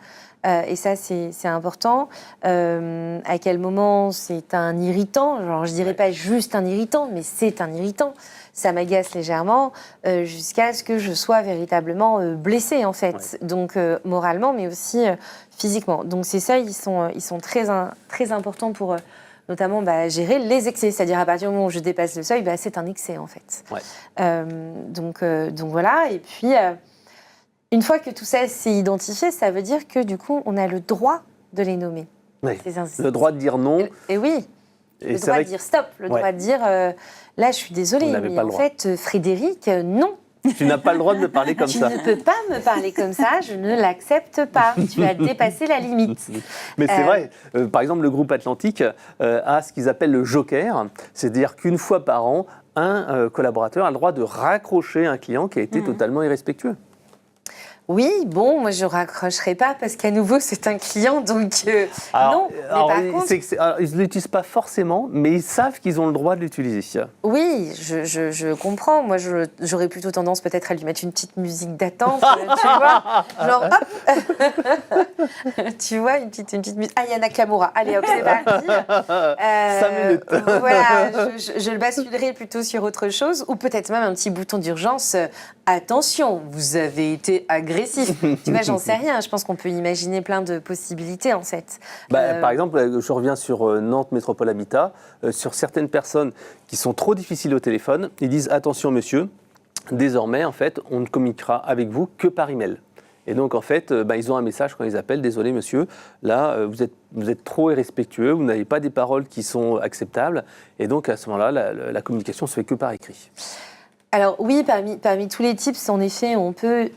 Et ça, c'est important. À quel moment c'est un irritant? Genre, je dirais pas juste un irritant, mais c'est un irritant. Ça m'agace légèrement jusqu'à ce que je sois véritablement blessée, en fait. Ouais. Donc, moralement, mais aussi physiquement. Donc, ces seuils, ils sont très importants pour notamment gérer les excès. C'est-à-dire, à partir du moment où je dépasse le seuil, c'est un excès, en fait. Ouais. Donc, voilà. Et puis... une fois que tout ça s'est identifié, ça veut dire que du coup, on a le droit de les nommer. Oui, le droit de dire non. Et oui, le droit de dire stop, le droit de dire là, je suis désolée, mais en fait, Frédéric, non. Tu n'as pas le droit de me parler comme ça. Tu ne peux pas me parler comme ça, je ne l'accepte pas. Tu as dépassé la limite. Mais c'est vrai, par exemple, le groupe Atlantique a ce qu'ils appellent le joker, c'est-à-dire qu'une fois par an, un collaborateur a le droit de raccrocher un client qui a été totalement irrespectueux. Oui, bon, moi je raccrocherai pas parce qu'à nouveau c'est un client, donc non. Mais par contre, ils ne l'utilisent pas forcément, mais ils savent qu'ils ont le droit de l'utiliser. Oui, je comprends. Moi, j'aurais plutôt tendance peut-être à lui mettre une petite musique d'attente, tu vois, genre hop, tu vois, une petite musique. Ah, il y a Nakamura. Allez, hop, c'est parti. 5 minutes. Voilà, je le basculerai plutôt sur autre chose, ou peut-être même un petit bouton d'urgence. Attention, vous avez été agressif. Tu vois, j'en sais rien. Je pense qu'on peut imaginer plein de possibilités, en fait. Par exemple, je reviens sur Nantes Métropole Habitat. Sur certaines personnes qui sont trop difficiles au téléphone, ils disent « Attention, monsieur, désormais, en fait, on ne communiquera avec vous que par email. » Et donc, en fait, ils ont un message quand ils appellent « Désolé, monsieur, là, vous êtes trop irrespectueux, vous n'avez pas des paroles qui sont acceptables. » Et donc, à ce moment-là, la communication se fait que par écrit. Alors oui, parmi tous les tips, en effet, on peut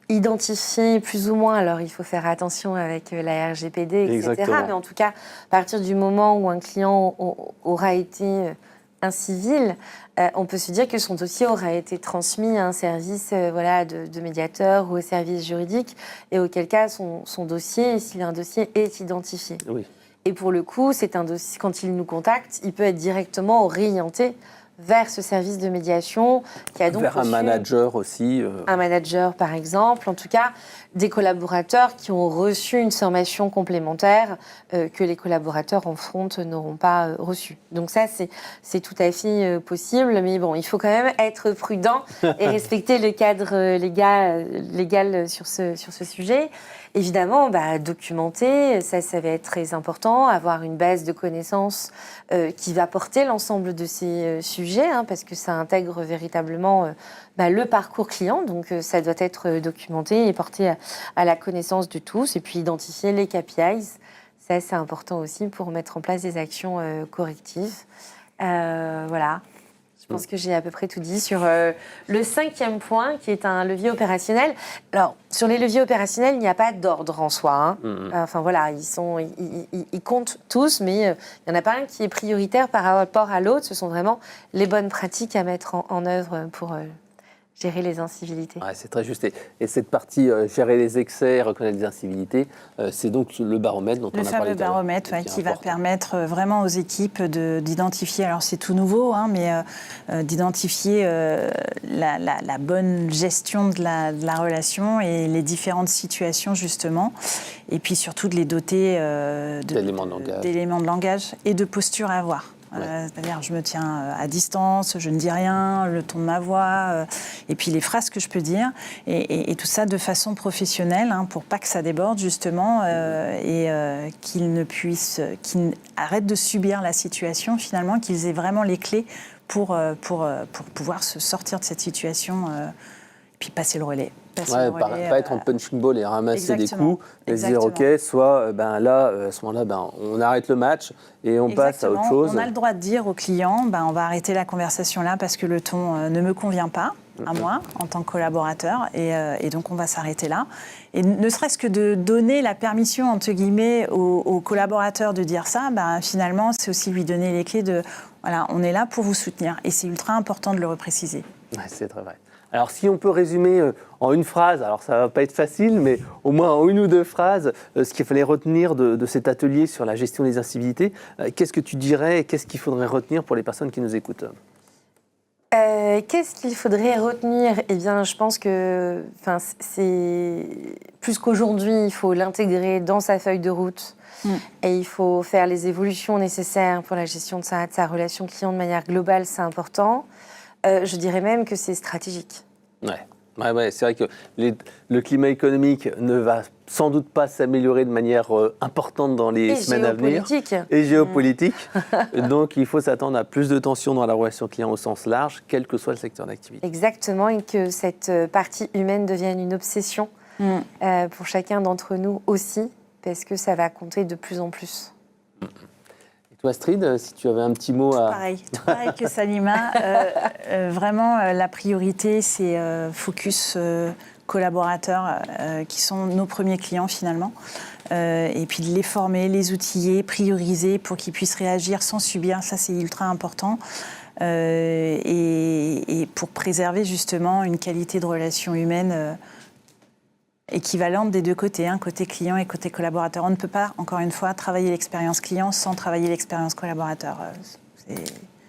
identifier plus ou moins, alors il faut faire attention avec la RGPD, etc. Exactement. Mais en tout cas, à partir du moment où un client aura été incivil, on peut se dire que son dossier aura été transmis à un service de médiateur ou au service juridique, et auquel cas son dossier, s'il y a un dossier, est identifié. Oui. Et pour le coup, c'est un dossier, quand il nous contacte, il peut être directement orienté vers ce service de médiation qui a donc vers un manager aussi. Un manager, par exemple. En tout cas, des collaborateurs qui ont reçu une formation complémentaire que les collaborateurs en front n'auront pas reçue. Donc ça, c'est tout à fait possible. Mais bon, il faut quand même être prudent et respecter le cadre légal sur ce sujet. Évidemment, documenter, ça va être très important, avoir une base de connaissances qui va porter l'ensemble de ces sujets, parce que ça intègre véritablement le parcours client, donc ça doit être documenté et porté à la connaissance de tous, et puis identifier les KPIs, ça c'est important aussi pour mettre en place des actions correctives. Voilà. Je pense que j'ai à peu près tout dit sur le 5e point, qui est un levier opérationnel. Alors, sur les leviers opérationnels, il n'y a pas d'ordre en soi. Enfin, voilà, ils comptent tous, mais il n'y en a pas un qui est prioritaire par rapport à l'autre. Ce sont vraiment les bonnes pratiques à mettre en œuvre pour gérer les incivilités. Ouais, c'est très juste. Et cette partie gérer les excès, reconnaître les incivilités, c'est donc le baromètre dont on a parlé. Le fameux baromètre qui va permettre vraiment aux équipes d'identifier, alors c'est tout nouveau, mais d'identifier la bonne gestion de la relation et les différentes situations justement, et puis surtout de les doter d'éléments de langage et de posture à avoir. C'est-à-dire, je me tiens à distance, je ne dis rien, le ton de ma voix, et puis les phrases que je peux dire, et tout ça de façon professionnelle, pour pas que ça déborde justement, et qu'ils arrêtent de subir la situation finalement, qu'ils aient vraiment les clés pour pouvoir se sortir de cette situation, et puis passer le relais. Pas être en punching ball et ramasser des coups, et dire ok, soit là, à ce moment-là, on arrête le match et on passe à autre chose. On a le droit de dire au client, on va arrêter la conversation là parce que le ton ne me convient pas. à moi en tant que collaborateur. Et donc, on va s'arrêter là. Et ne serait-ce que de donner la permission, entre guillemets, aux collaborateurs de dire ça, finalement, c'est aussi lui donner les clés de « voilà, on est là pour vous soutenir ». Et c'est ultra important de le repréciser. Ouais, c'est très vrai. Alors, si on peut résumer en une phrase, alors ça ne va pas être facile, mais au moins en une ou deux phrases, ce qu'il fallait retenir de cet atelier sur la gestion des incivilités, qu'est-ce que tu dirais et qu'est-ce qu'il faudrait retenir pour les personnes qui nous écoutent ? Qu'est-ce qu'il faudrait retenir ? Eh bien, je pense que c'est plus qu'aujourd'hui, il faut l'intégrer dans sa feuille de route et il faut faire les évolutions nécessaires pour la gestion de sa relation client de manière globale, c'est important. Je dirais même que c'est stratégique. Ouais, c'est vrai que le climat économique ne va sans doute pas s'améliorer de manière importante dans les semaines à venir. Et géopolitique. Donc, il faut s'attendre à plus de tensions dans la relation client au sens large, quel que soit le secteur d'activité. Exactement, et que cette partie humaine devienne une obsession pour chacun d'entre nous aussi, parce que ça va compter de plus en plus. Toi, Astrid, si tu avais un petit mot à... Tout pareil que Salima. Vraiment, la priorité, c'est focus collaborateurs qui sont nos premiers clients finalement. Et puis de les former, les outiller, prioriser pour qu'ils puissent réagir sans subir. Ça, c'est ultra important. Et pour préserver justement une qualité de relation humaine équivalente des deux côtés, côté client et côté collaborateur. On ne peut pas, encore une fois, travailler l'expérience client sans travailler l'expérience collaborateur.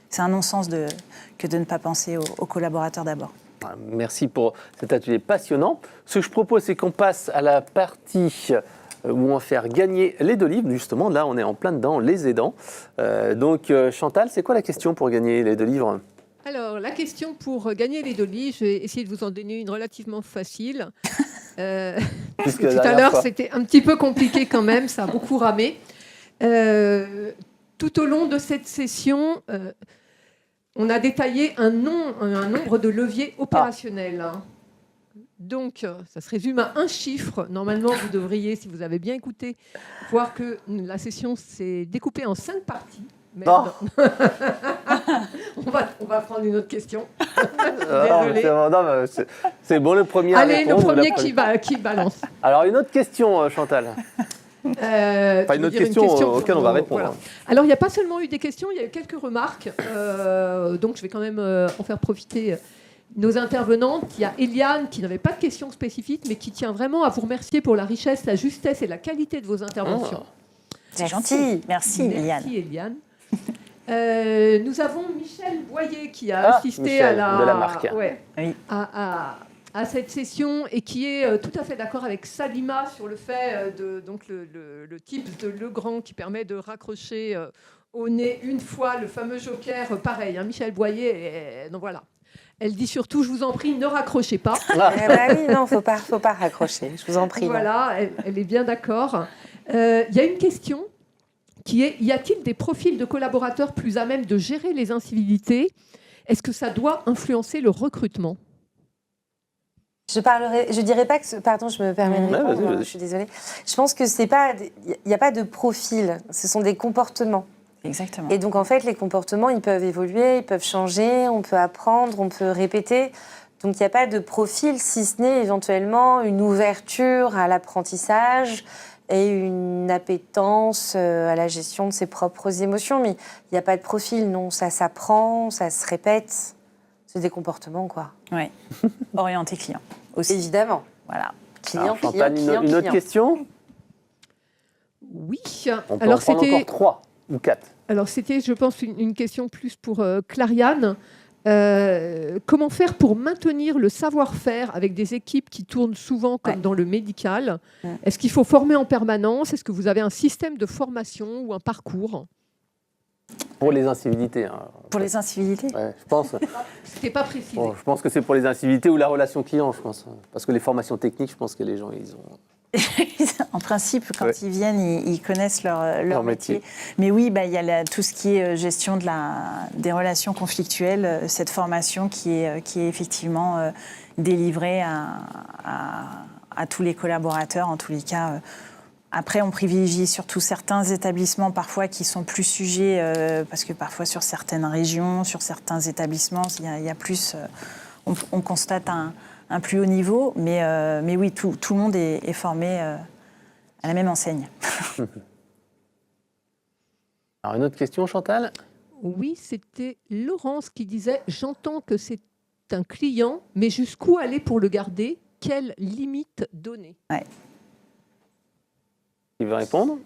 C'est un non-sens que de ne pas penser aux collaborateurs d'abord. Merci pour cet atelier passionnant. Ce que je propose, c'est qu'on passe à la partie où on va faire gagner les 2 livres. Justement, là, on est en plein dedans, les aidants. Donc, Chantal, c'est quoi la question pour gagner les 2 livres ? Alors, la question pour gagner les 2 livres, je vais essayer de vous en donner une relativement facile. Parce que tout à l'heure, c'était un petit peu compliqué quand même, ça a beaucoup ramé. Tout au long de cette session, on a détaillé un nombre de leviers opérationnels. Donc, ça se résume à un chiffre. Normalement, vous devriez, si vous avez bien écouté, voir que la session s'est découpée en 5 parties. On va prendre une autre question. C'est bon, le premier à Allez, répondre. le premier qui balance. Alors, une autre question, Chantal. Une autre question auquel on va répondre. Voilà. Alors, il n'y a pas seulement eu des questions, il y a eu quelques remarques. Donc, je vais quand même en faire profiter nos intervenantes. Il y a Eliane qui n'avait pas de questions spécifiques, mais qui tient vraiment à vous remercier pour la richesse, la justesse et la qualité de vos interventions. C'est gentil. Merci, Eliane. Merci, Eliane. Nous avons Michel Boyer qui a assisté à cette session et qui est tout à fait d'accord avec Salima sur le fait de le type de Legrand qui permet de raccrocher au nez une fois le fameux joker. Pareil, Michel Boyer. Donc voilà. Elle dit surtout, je vous en prie, ne raccrochez pas. Oui, non, faut pas raccrocher. Je vous en prie. Voilà, elle est bien d'accord. Il y a une question. Y a-t-il des profils de collaborateurs plus à même de gérer les incivilités ? Est-ce que ça doit influencer le recrutement ? Je dirais pas que... Pardon, je me permets de répondre, vas-y. Je suis désolée. Je pense que il n'y a pas de profil, ce sont des comportements. Exactement. Et donc, en fait, les comportements, ils peuvent évoluer, ils peuvent changer, on peut apprendre, on peut répéter. Donc, il n'y a pas de profil, si ce n'est éventuellement une ouverture à l'apprentissage et une appétence à la gestion de ses propres émotions. Mais il n'y a pas de profil, non. Ça s'apprend, ça se répète. C'est des comportements, quoi. Oui. Orienté client aussi. Évidemment. Voilà. Client, Chantal, une autre question ? Oui. On peut en prendre encore 3 ou 4. Alors, c'était, je pense, une question plus pour Clariane. Comment faire pour maintenir le savoir-faire avec des équipes qui tournent souvent comme dans le médical ? Est-ce qu'il faut former en permanence ? Est-ce que vous avez un système de formation ou un parcours ? Pour les incivilités. Pour les incivilités ? Je pense. C'était pas précisé. Bon, je pense que c'est pour les incivilités ou la relation client, je pense. Parce que les formations techniques, je pense que les gens, ils ont... En principe, quand ils viennent, ils connaissent leur métier. Mais oui, il y a tout ce qui est gestion des relations conflictuelles, cette formation qui est effectivement délivrée à tous les collaborateurs, en tous les cas. Après, on privilégie surtout certains établissements parfois qui sont plus sujets, parce que parfois sur certaines régions, sur certains établissements, il y a plus... on constate un plus haut niveau, mais oui, tout le monde est formé à la même enseigne. Alors, une autre question, Chantal? Oui, c'était Laurence qui disait « J'entends que c'est un client, mais jusqu'où aller pour le garder? Quelles limites donner ?» Qui veut répondre?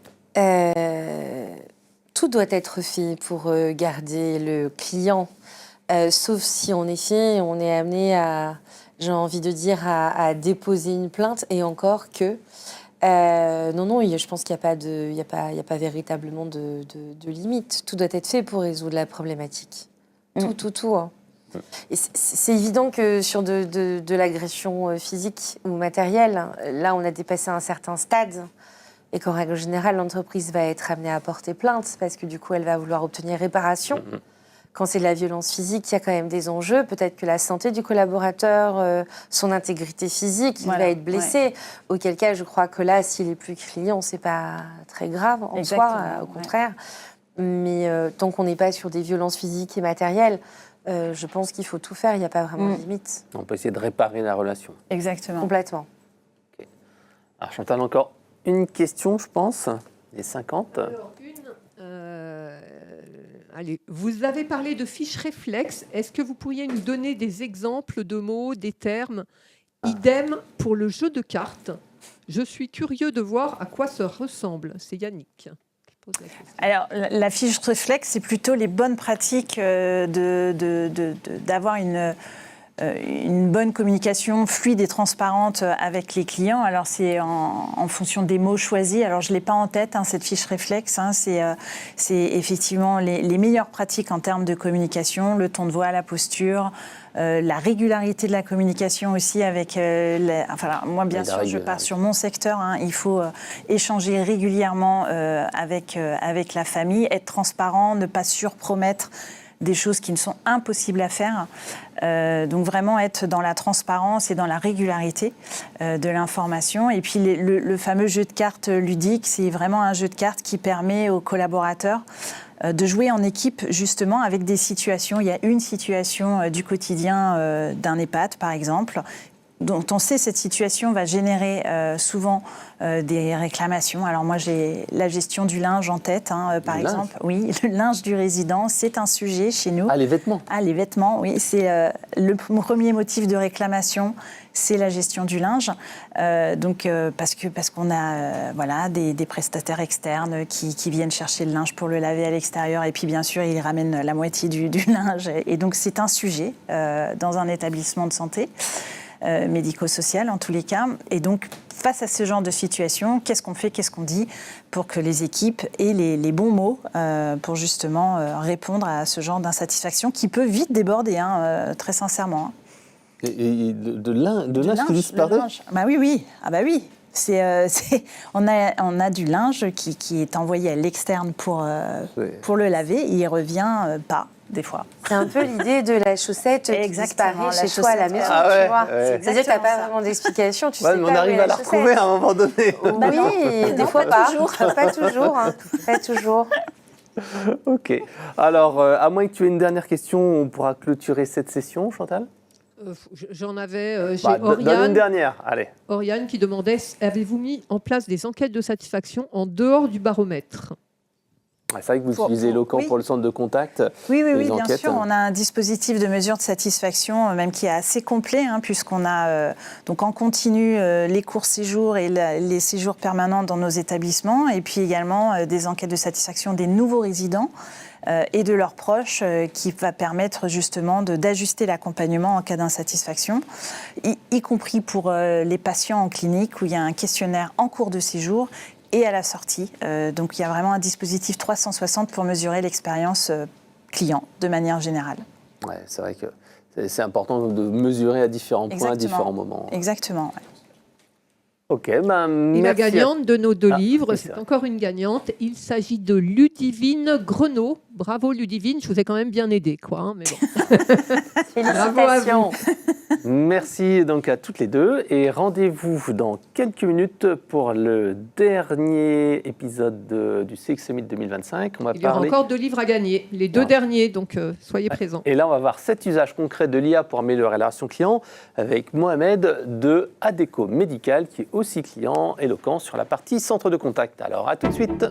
Tout doit être fait pour garder le client, sauf si en effet on est amené à, j'ai envie de dire, à déposer une plainte, et encore que non, je pense qu'il n'y a pas véritablement de limite. Tout doit être fait pour résoudre la problématique. Tout. Hein. Et c'est évident que sur de l'agression physique ou matérielle, là, on a dépassé un certain stade. Et qu'en règle générale, l'entreprise va être amenée à porter plainte parce que du coup, elle va vouloir obtenir réparation. Quand c'est de la violence physique, il y a quand même des enjeux. Peut-être que la santé du collaborateur, son intégrité physique, il va être blessé. Auquel cas, je crois que là, s'il est plus client, c'est pas très grave en soi, au contraire. Mais tant qu'on n'est pas sur des violences physiques et matérielles, je pense qu'il faut tout faire. Il n'y a pas vraiment de limite. On peut essayer de réparer la relation. Exactement. Complètement. Okay. Alors, Chantal, encore une question, je pense. Les 50. Alors, allez, vous avez parlé de fiches réflexes. Est-ce que vous pourriez nous donner des exemples de mots, des termes? Idem pour le jeu de cartes. Je suis curieux de voir à quoi ça ressemble. C'est Yannick qui pose la question. Alors, la fiche réflexe, c'est plutôt les bonnes pratiques d'avoir une bonne communication fluide et transparente avec les clients. Alors, c'est en fonction des mots choisis. Alors, je ne l'ai pas en tête, cette fiche réflexe. C'est effectivement les meilleures pratiques en termes de communication, le ton de voix, la posture, la régularité de la communication aussi avec... moi, bien sûr, je pars sur mon secteur. Il faut échanger régulièrement avec la famille, être transparent, ne pas surpromettre des choses qui ne sont impossibles à faire. Donc vraiment être dans la transparence et dans la régularité de l'information. Et puis le fameux jeu de cartes ludique, c'est vraiment un jeu de cartes qui permet aux collaborateurs de jouer en équipe justement avec des situations. Il y a une situation du quotidien d'un EHPAD par exemple, dont on sait cette situation va générer souvent des réclamations. Alors moi, j'ai la gestion du linge en tête, par exemple. Oui, le linge du résident, c'est un sujet chez nous. Ah, les vêtements. Ah, les vêtements, oui. C'est le premier motif de réclamation, c'est la gestion du linge. Parce qu'on a des prestataires externes qui viennent chercher le linge pour le laver à l'extérieur. Et puis, bien sûr, ils ramènent la moitié du linge. Et donc, c'est un sujet dans un établissement de santé. Médico-social en tous les cas. Et donc, face à ce genre de situation, qu'est-ce qu'on fait, qu'est-ce qu'on dit pour que les équipes aient les bons mots pour justement répondre à ce genre d'insatisfaction qui peut vite déborder, très sincèrement. Et de linge qui disparaît? Bah oui. Ah bah oui. On a du linge qui est envoyé à l'externe pour le laver. Il ne revient pas. Des fois. C'est un peu l'idée de la chaussette qui disparaît chez toi à la maison, tu vois. C'est-à-dire que tu n'as pas vraiment d'explication, tu sais pas. Mais on arrive à la retrouver à un moment donné. Oui, des fois pas. Pas toujours. Pas toujours. Ok. Alors, à moins que tu aies une dernière question, on pourra clôturer cette session, Chantal? J'en avais. J'ai Oriane, donne une dernière, allez. Oriane qui demandait « Avez-vous mis en place des enquêtes de satisfaction en dehors du baromètre ?» C'est vrai que vous utilisez Eloquent pour le centre de contact. Oui, bien sûr. On a un dispositif de mesure de satisfaction, même qui est assez complet, puisqu'on a donc en continu les courts séjours et les séjours permanents dans nos établissements, et puis également des enquêtes de satisfaction des nouveaux résidents et de leurs proches, qui va permettre justement d'ajuster l'accompagnement en cas d'insatisfaction, y compris pour les patients en clinique, où il y a un questionnaire en cours de séjour et à la sortie. Donc il y a vraiment un dispositif 360 pour mesurer l'expérience client de manière générale. Ouais, c'est vrai que c'est important de mesurer à différents points, à différents moments. Exactement. Ouais. Ok, et merci. la gagnante de nos deux livres, c'est encore une gagnante. Il s'agit de Ludivine Grenot bravo Ludivine, je vous ai quand même bien aidé, quoi. Hein, mais bon. Félicitations. Merci donc à toutes les deux et rendez-vous dans quelques minutes pour le dernier épisode du CX Summit 2025. On va Il y aura parler... encore 2 livres à gagner, les 2 derniers, donc soyez présents. Et là, on va voir 7 usages concrets de l'IA pour améliorer la relation client avec Mohamed de Adéco Médical qui est aussi client éloquent sur la partie centre de contact. Alors à tout de suite.